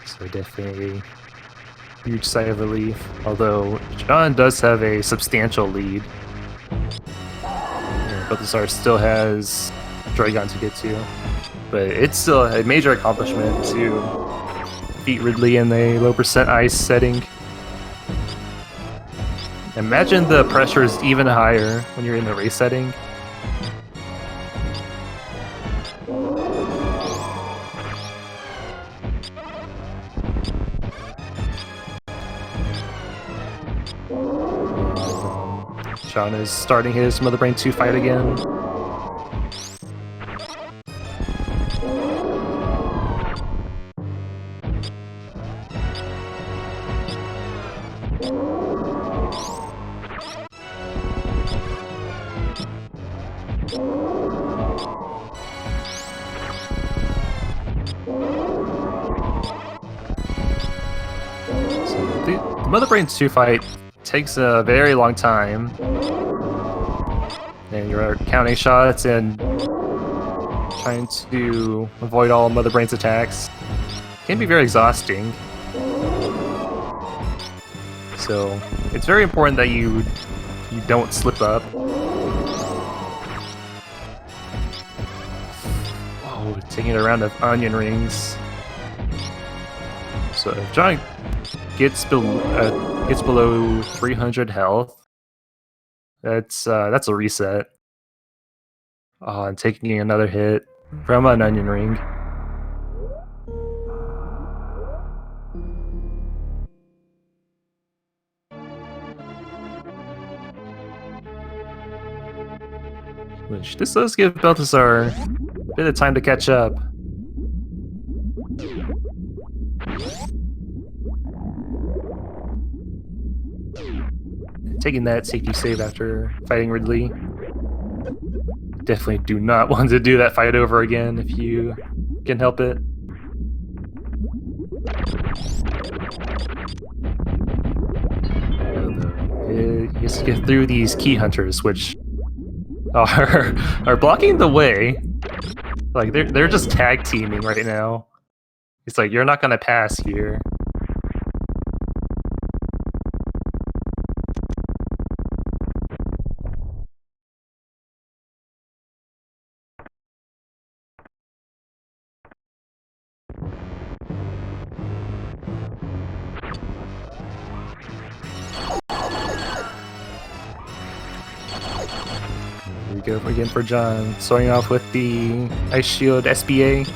So definitely a huge sigh of relief, although John does have a substantial lead. Belthasar still has Dragon to get to, but it's still a major accomplishment to beat Ridley in the low percent ice setting. Imagine the pressure is even higher when you're in the race setting. John is starting his Mother Brain 2 fight again. The Mother Brain 2 fight takes a very long time, and you're counting shots and trying to avoid all Mother Brain's attacks. It can be very exhausting. So it's very important that you don't slip up. Whoa, taking a round of onion rings. So if John gets below 300 health, that's a reset. Oh, and taking another hit from an onion ring. Which this does give Belthasar a bit of time to catch up. Taking that safety save after fighting Ridley. Definitely do not want to do that fight over again if you can help it. He has to get through these key hunters, which are blocking the way. Like they're just tag teaming right now. It's like, you're not gonna pass here. we go again for John. Starting off with the Ice Shield SBA.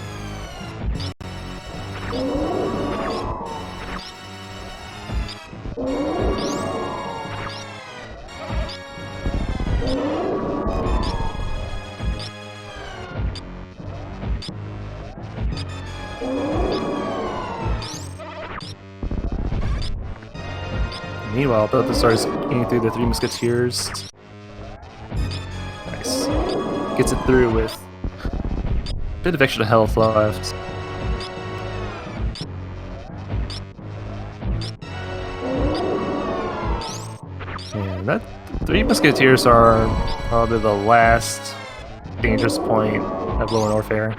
Meanwhile, Belthasar is getting through the Three Musketeers. Nice. Gets it through with a bit of extra health left. And that Three Musketeers are probably the last dangerous point of Lower Norfair.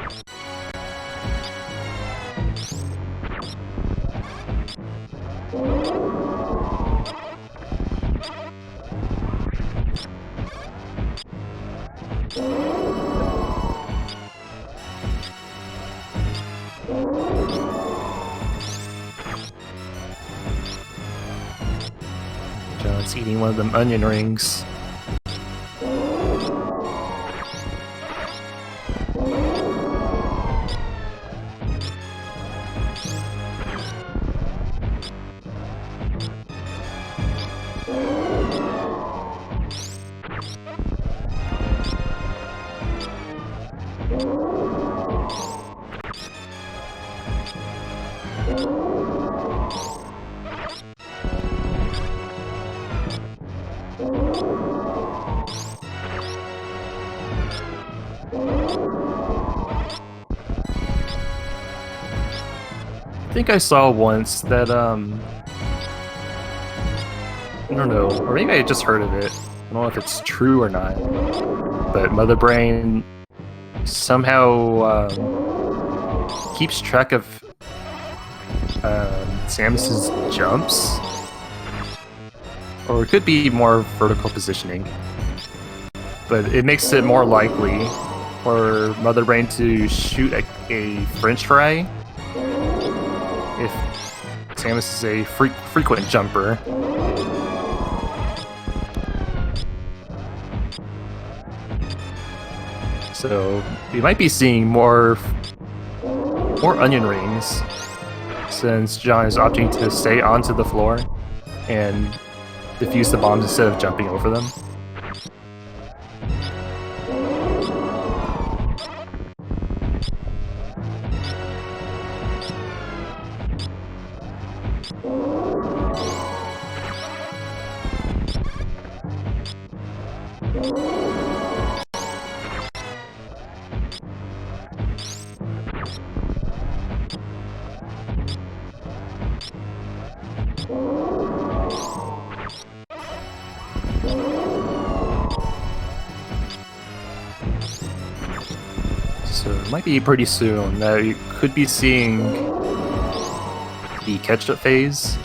John's eating one of them onion rings. I think I saw once that, I don't know, or maybe I just heard of it. I don't know if it's true or not, but Mother Brain somehow keeps track of Samus's jumps, or it could be more vertical positioning, but it makes it more likely for Mother Brain to shoot a French fry if Samus is a frequent jumper. So we might be seeing more onion rings, since John is opting to stay onto the floor and defuse the bombs instead of jumping over them. So it might be pretty soon that you could be seeing the catch-up phase.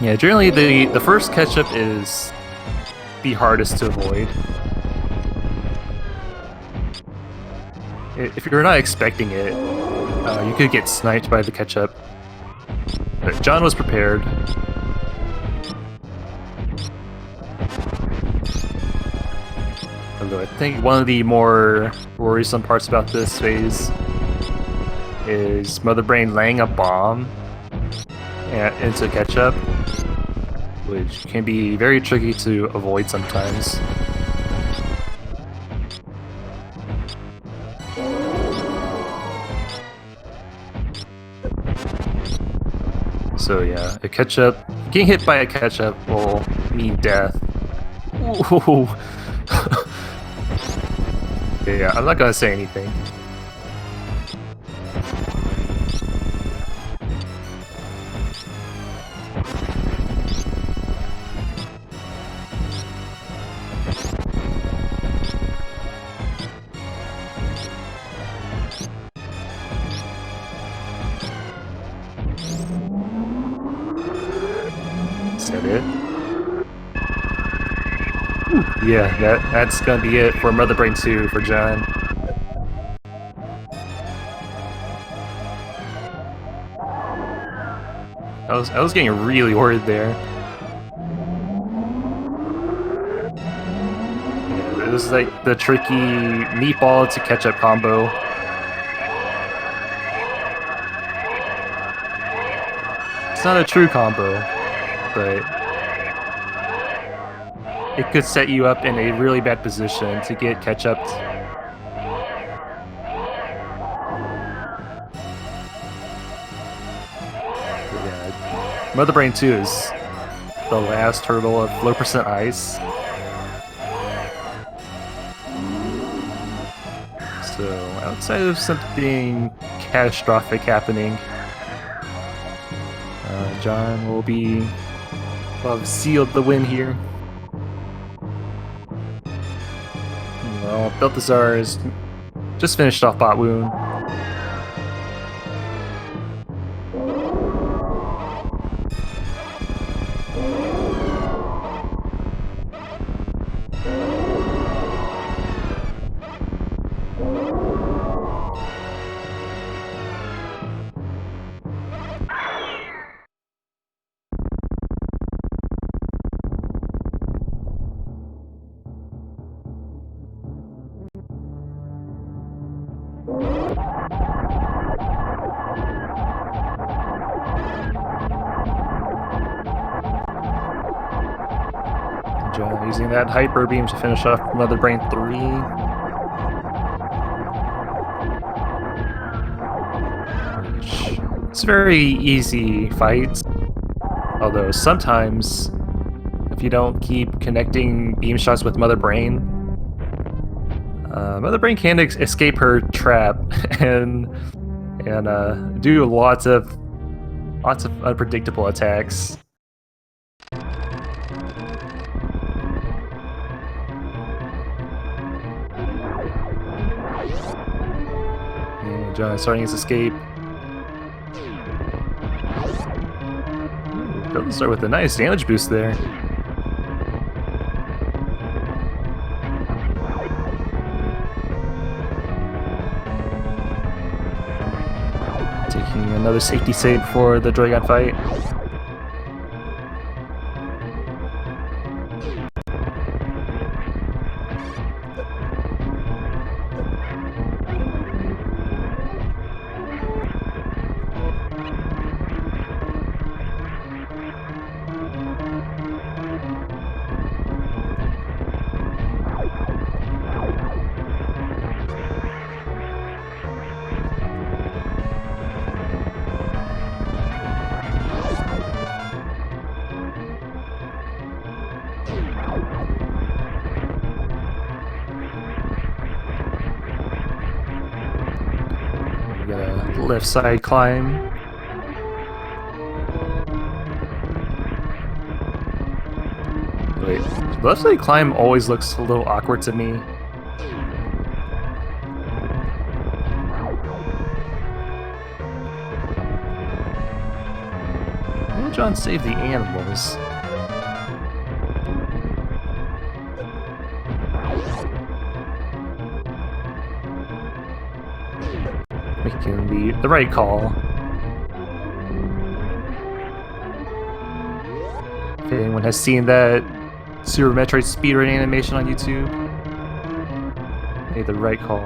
Yeah, generally the first catch-up is the hardest to avoid. If you're not expecting it, you could get sniped by the catch-up. But John was prepared. Although I think one of the more worrisome parts about this phase is Mother Brain laying a bomb into ketchup, which can be very tricky to avoid sometimes. So yeah, getting hit by a ketchup will mean death. Ooh. Yeah, I'm not gonna say anything. Is that it? Whew. Yeah, that's gonna be it for Mother Brain 2 for John. I was getting really worried there. this is like the tricky meatball to ketchup combo. It's not a true combo, but it could set you up in a really bad position to get ketchuped. Yeah, Mother Brain 2 is the last hurdle of low percent ice. So outside of something catastrophic happening, John will have sealed the win here. Well, Belthasar is just finished off Bot Wound. John using that Hyper Beam to finish off Mother Brain 3. It's a very easy fight, although sometimes if you don't keep connecting beam shots with Mother Brain, Mother Brain can escape her trap and do lots of unpredictable attacks. And John is starting his escape. Ooh, start with a nice damage boost there. Taking another safety save before the Dragon fight. Left side climb. Wait, the left side climb always looks a little awkward to me. Will John save the animals? Making the right call. If anyone has seen that Super Metroid speedrun animation on YouTube, made the right call.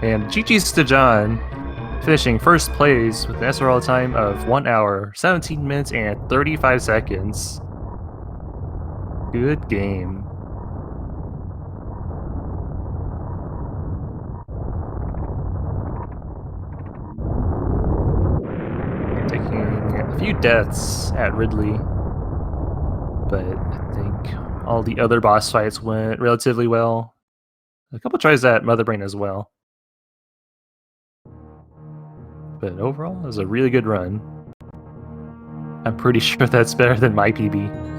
And GG's to John, finishing first place with an SRL time of 1 hour, 17 minutes, and 35 seconds. Good game. A few deaths at Ridley, but I think all the other boss fights went relatively well. A couple tries at Mother Brain as well. But overall, it was a really good run. I'm pretty sure that's better than my PB.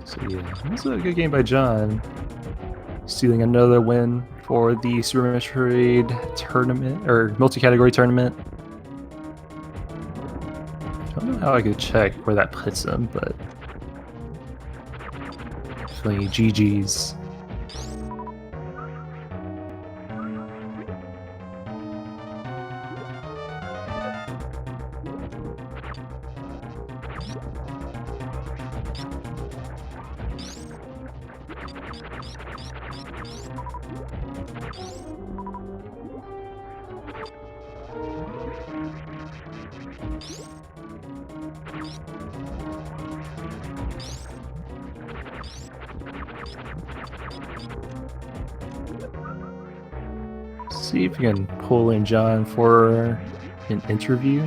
So yeah, this is a good game by John. stealing another win for the Super Metroid tournament, or multi-category tournament. I don't know how I could check where that puts him, but definitely GG's. See if you can pull in John for an interview.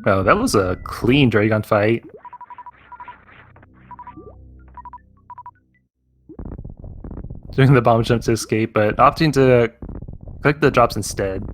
Oh, that was a clean Dragon fight. Doing the bomb jump to escape, but opting to click the drops instead.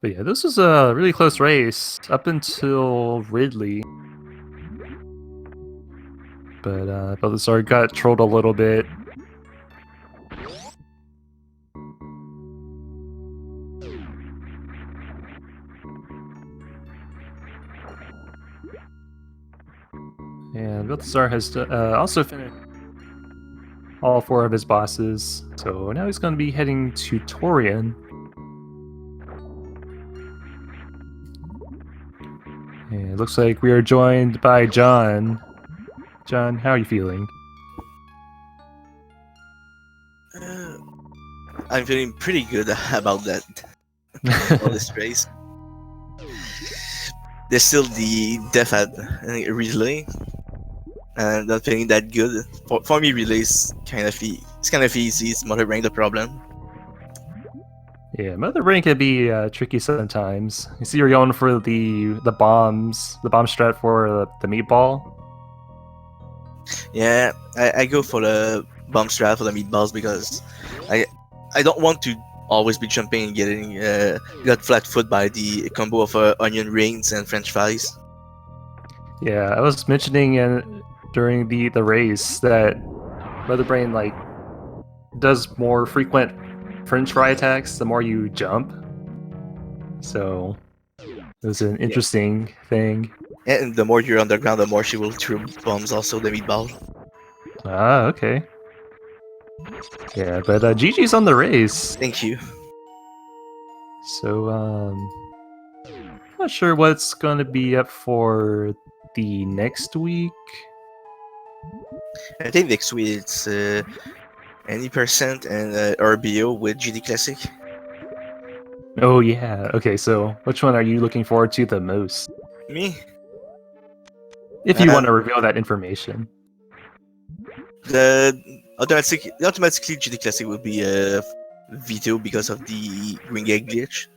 But yeah, this was a really close race up until Ridley. But Belthasar got trolled a little bit. And Belthasar has also finished all 4 of his bosses. So now he's going to be heading to Torian. And it looks like we are joined by John. John, how are you feeling? I'm feeling pretty good about that. All this race. There's still the death at relay, and not feeling that good. For me, relay is kind of easy. It's Mother Brain the problem. Yeah, Mother Brain can be tricky sometimes. You see, you're going for the bomb strat for the meatball. Yeah, I go for the bomb strat for the meatballs because I don't want to always be jumping and getting got flat foot by the combo of onion rings and French fries. Yeah, I was mentioning during the race that Mother Brain does more frequent French fry attacks the more you jump. So it was an interesting thing. And the more you're underground, the more she will throw bombs. Also, the meatball. Ah, okay. Yeah, but GG's on the race. Thank you. So not sure what's gonna be up for the next week. I think next week it's any percent and RBO with GD Classic. Oh yeah. Okay, so which one are you looking forward to the most? Me? If you want to reveal that information. Automatically GD Classic will be a veto because of the green egg glitch.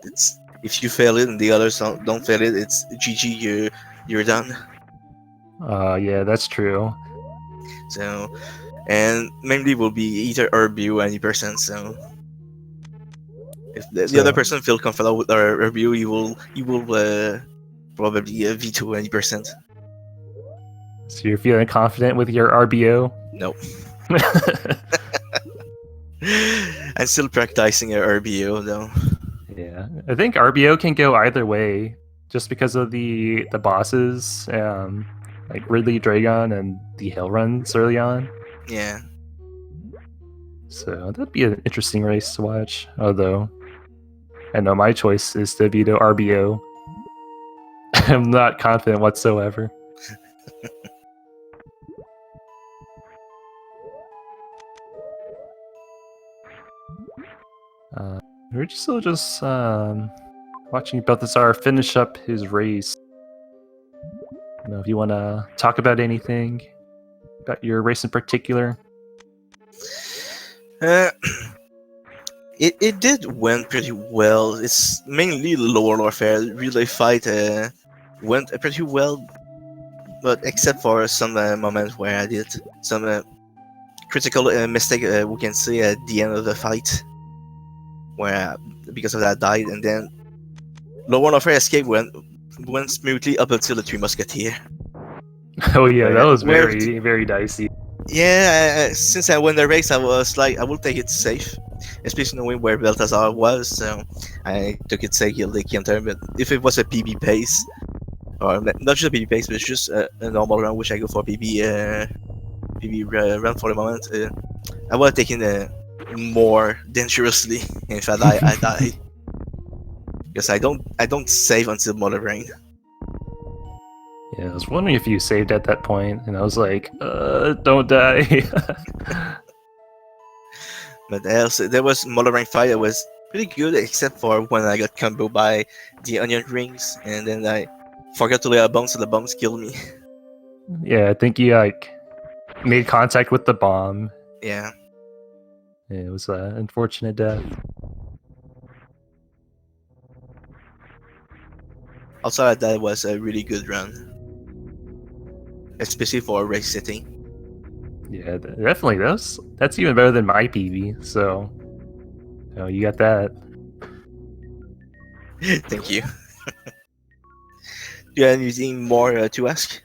It's if you fail it and the others don't fail it, it's GG. You're done. Yeah, that's true. So, and mainly will be either RBO or any percent. So, if the other person feel comfortable with our RBO, you will probably veto any percent. So you're feeling confident with your RBO? No. I'm still practicing RBO though. Yeah, I think RBO can go either way, just because of the bosses, like Ridley Dragon and the hill runs early on. Yeah. So that'd be an interesting race to watch. Although, I know my choice is to veto RBO. I'm not confident whatsoever. We're still just watching Belthasar finish up his race. I don't know if you want to talk about anything about your race in particular. It did went pretty well. It's mainly lower warfare. Relay fight went pretty well, but except for some moments where I did some critical mistake, we can say at the end of the fight, where because of that died, and then lower warfare escape went smoothly up until the Three Musketeer. Oh yeah, that was Where very dicey. Yeah, since I won the race, I was like, I will take it safe, especially knowing where Belthasar was. So I took it safe, killed the counter. But if it was a PB pace, or not just a PB pace, but it's just a normal run, which I go for PB run for the moment, I would have taken more dangerously. If I die, I die. Because I don't save until Mother Rain. Yeah, I was wondering if you saved at that point, and I was like, don't die. But also, there was Mother Rain fight that was pretty good, except for when I got comboed by the onion rings, and then I forgot to lay a bomb, so the bombs killed me. Yeah, I think you made contact with the bomb. Yeah. It was an unfortunate death. Outside that was a really good run, especially for a race setting. Yeah, definitely. That's even better than my PV. So, you got that. Thank you. Do you have anything more to ask?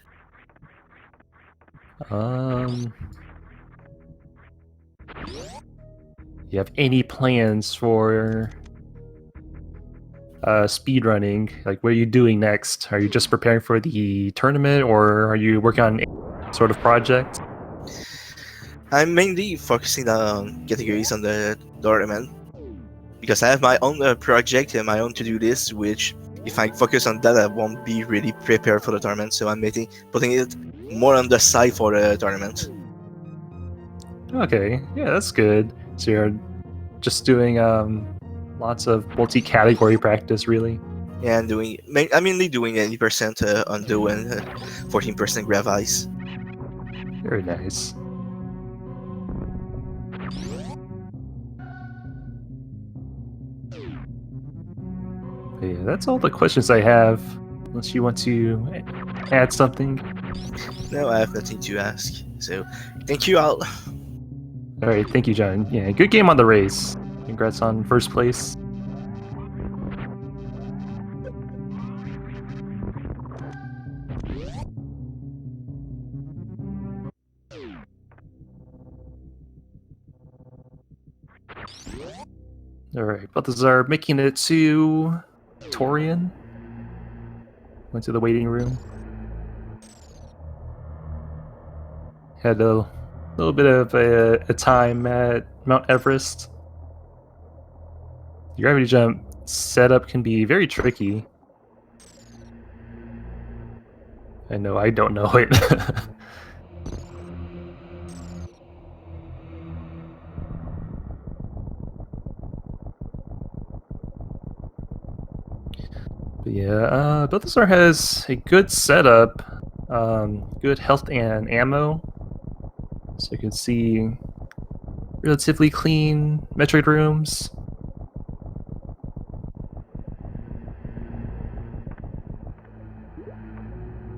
You have any plans for speedrunning? Like, what are you doing next? Are you just preparing for the tournament, or are you working on any sort of project? I'm mainly focusing on categories on the tournament because I have my own project and my own to-do list, which if I focus on that, I won't be really prepared for the tournament. So I'm putting it more on the side for the tournament. Okay, yeah, that's good. So you're just doing lots of multi-category practice, really. Yeah, I'm mainly doing 80% undo and 14% grab ice. Very nice. Yeah, that's all the questions I have. Unless you want to add something. No, I have nothing to ask. So, thank you all. All right, thank you, John. Yeah, good game on the race. Congrats on first place. All right, Belthasar making it to Torian. Went to the waiting room. Had a little bit of a time at Mount Everest. The gravity jump setup can be very tricky. I know I don't know it. But yeah, Belthasar has a good setup, good health and ammo. So you can see relatively clean Metroid rooms.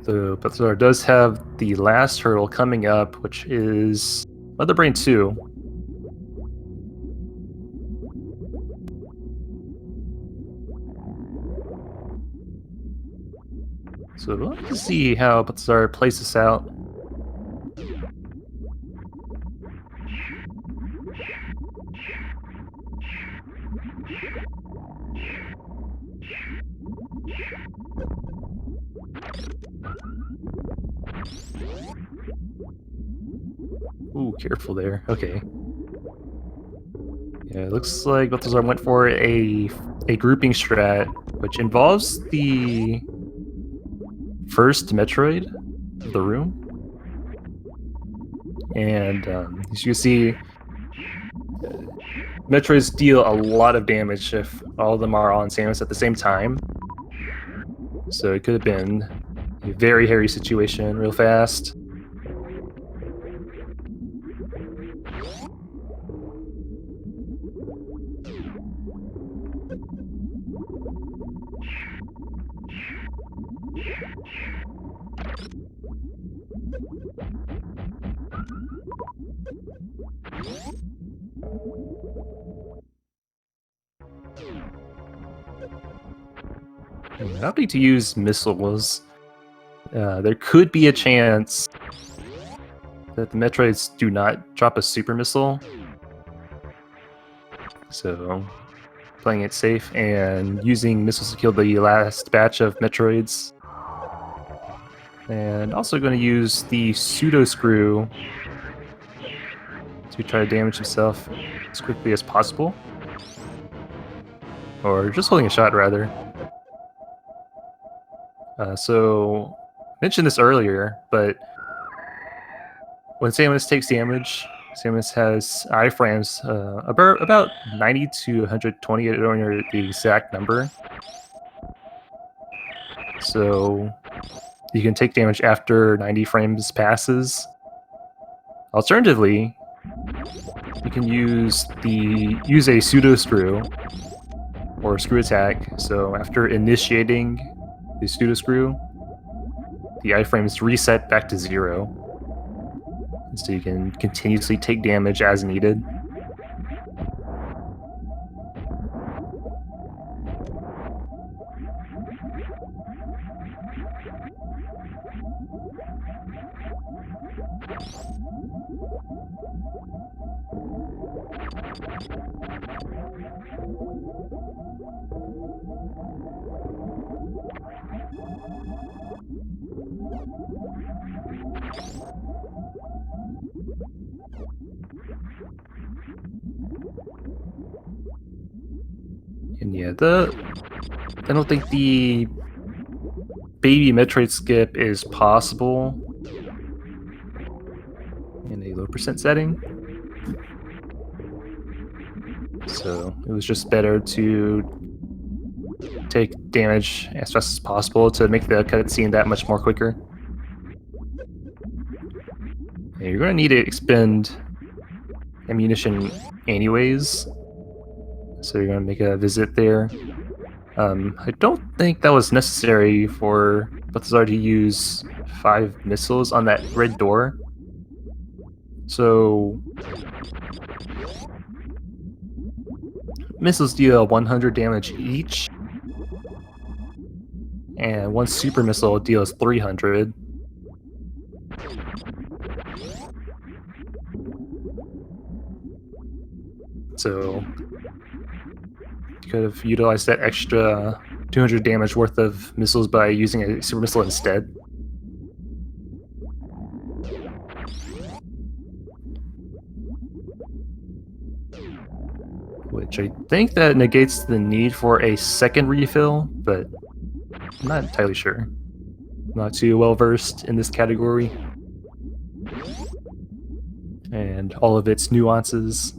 So Belthasar does have the last hurdle coming up, which is Mother Brain 2. So let's see how Belthasar plays this out. Ooh, careful there. Okay. Yeah, it looks like Belthasar went for a grouping strat, which involves the first Metroid of the room. And as you can see, Metroids deal a lot of damage if all of them are on Samus at the same time. So it could have been a very hairy situation real fast. Opting to use missiles, there could be a chance that the Metroids do not drop a super missile. So playing it safe and using missiles to kill the last batch of Metroids. And also going to use the pseudo screw to try to damage himself as quickly as possible. Or just holding a shot, rather. So, I mentioned this earlier, but when Samus takes damage, Samus has iframes about 90 to 120, I don't remember the exact number. So, you can take damage after 90 frames passes. Alternatively, you can use a pseudo screw or screw attack. So after initiating the pseudo screw, the iframes reset back to 0. So you can continuously take damage as needed. And yeah, I don't think the baby Metroid skip is possible in a low percent setting. So it was just better to take damage as fast as possible to make the cutscene that much more quicker. And you're going to need to expend ammunition anyways, so you're going to make a visit there. I don't think that was necessary for Belthasar to use 5 missiles on that red door. So missiles deal 100 damage each, and one super missile deals 300. So you could have utilized that extra 200 damage worth of missiles by using a super missile instead. Which I think that negates the need for a second refill, but I'm not entirely sure. I'm not too well versed in this category and all of its nuances.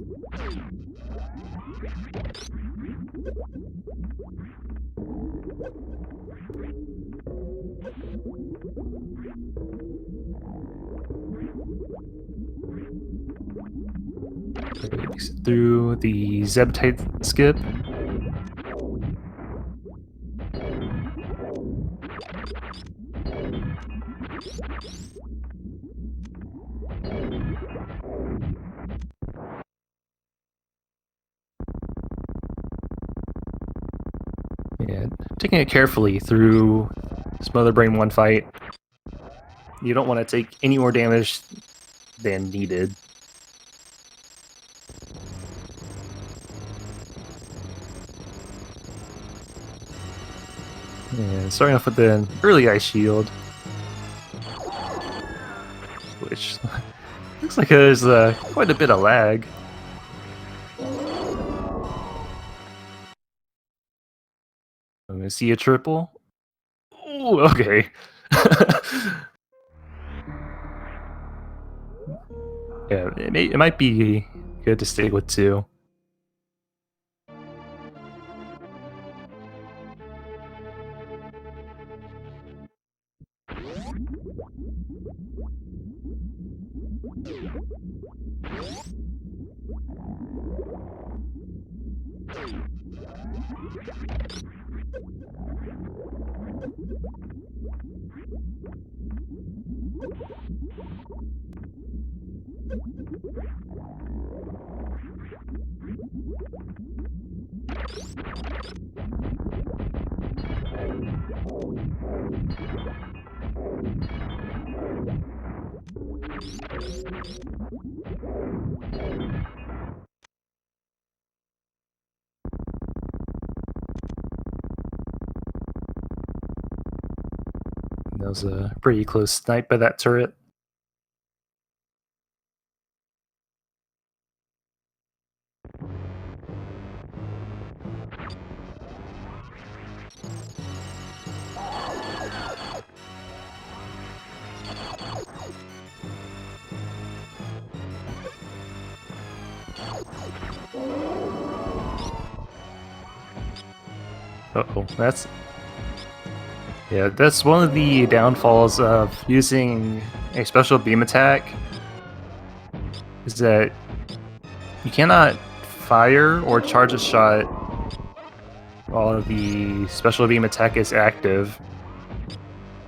Through the Zebtite skip. Yeah, taking it carefully through Smother Brain 1 fight. You don't want to take any more damage than needed. And starting off with the early Ice Shield, which looks like there's quite a bit of lag. I'm gonna see a triple. Ooh, okay. Yeah, it might be good to stick with 2. That was a pretty close snipe by that turret. Uh-oh, that's one of the downfalls of using a special beam attack, is that you cannot fire or charge a shot while the special beam attack is active.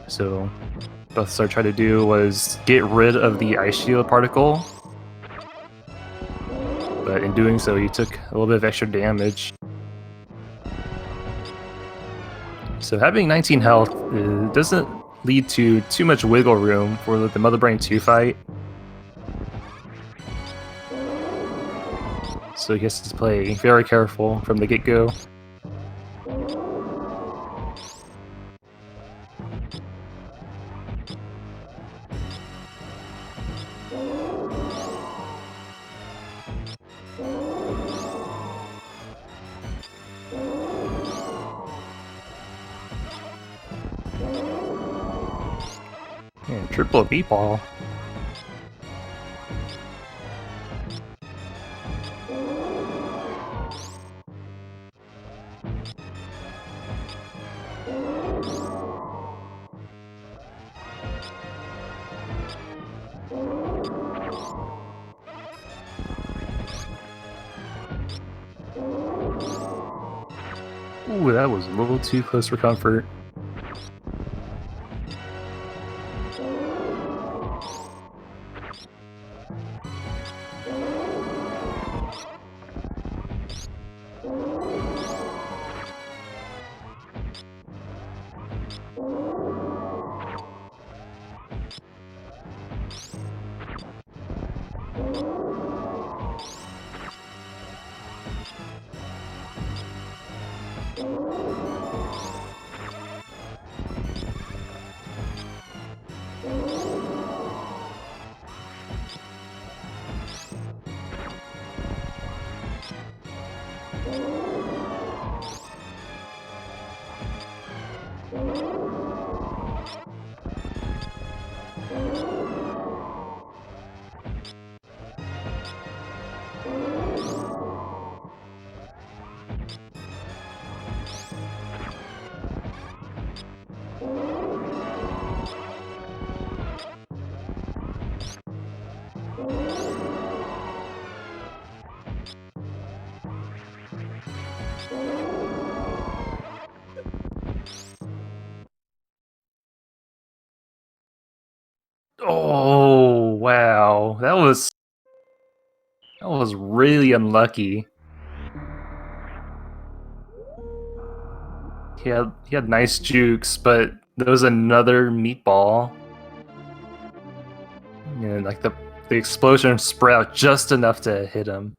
So what Belthasar tried to do was get rid of the ice shield particle, but in doing so he took a little bit of extra damage. So having 19 health doesn't lead to too much wiggle room for the Mother Brain 2 fight. So he has to play very careful from the get-go. Yeah, triple meatball. Ooh, that was a little too close for comfort. Oh wow, that was really unlucky. He had nice jukes, but there was another meatball. And like the explosion spread out just enough to hit him.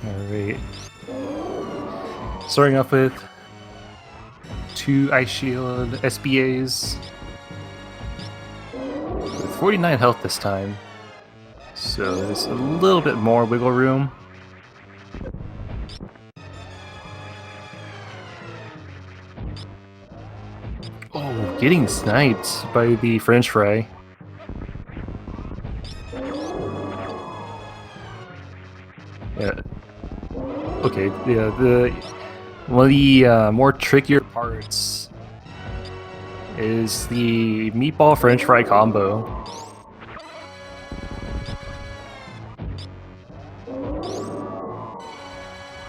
Alright. Starting off with 2 Ice Shield SBAs with 49 health this time. So there's a little bit more wiggle room. Oh, getting sniped by the French fry. Yeah. Okay, yeah, one of the more trickier parts is the meatball French fry combo.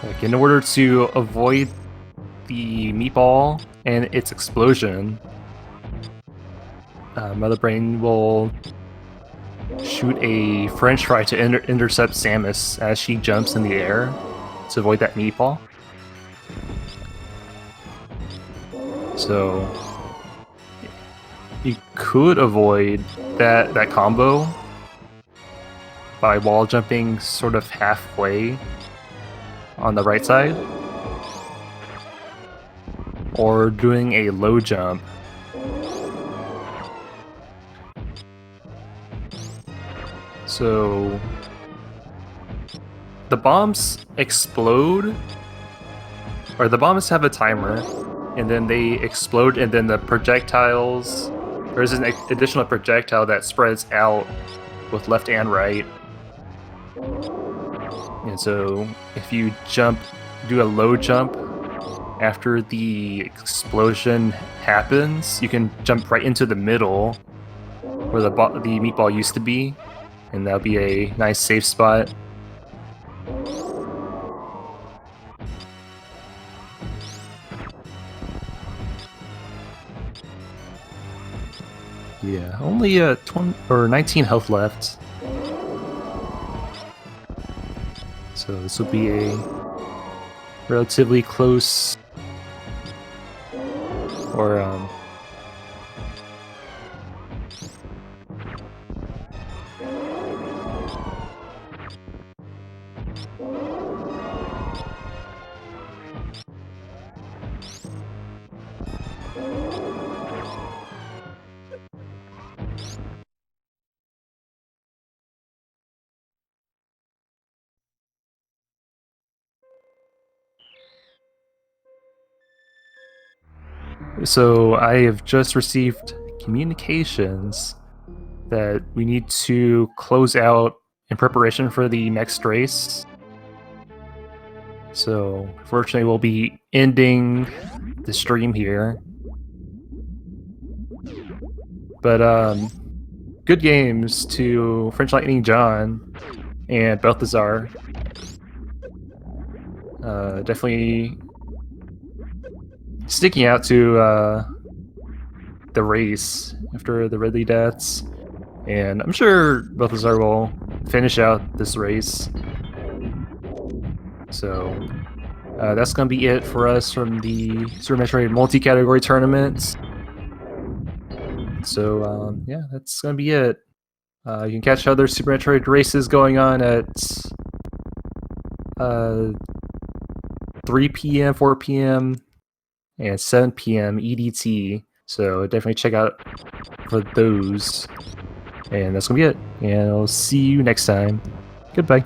Like, in order to avoid the meatball and its explosion, Mother Brain will shoot a French fry to intercept Samus as she jumps in the air to avoid that meatball. So you could avoid that combo by wall jumping sort of halfway on the right side, or doing a low jump. So the bombs explode, or the bombs have a timer, and then they explode, and then the projectiles, there's an additional projectile that spreads out with left and right. And so if you do a low jump after the explosion happens, you can jump right into the middle where the meatball used to be, and that'll be a nice safe spot. Yeah, only 20 or 19 health left. So this will be a relatively close, or so I have just received communications that we need to close out in preparation for the next race. So unfortunately, we'll be ending the stream here. But good games to FrenchLightningJohn and Belthasar. Definitely sticking out to the race after the Ridley deaths, and I'm sure Belthasar will finish out this race. So that's gonna be it for us from the Super Metroid multi-category tournament. So yeah, that's gonna be it. You can catch other Super Metroid races going on at 3 p.m., 4 p.m., and 7 p.m. EDT. So definitely check out for those. And that's gonna be it. And I'll see you next time. Goodbye.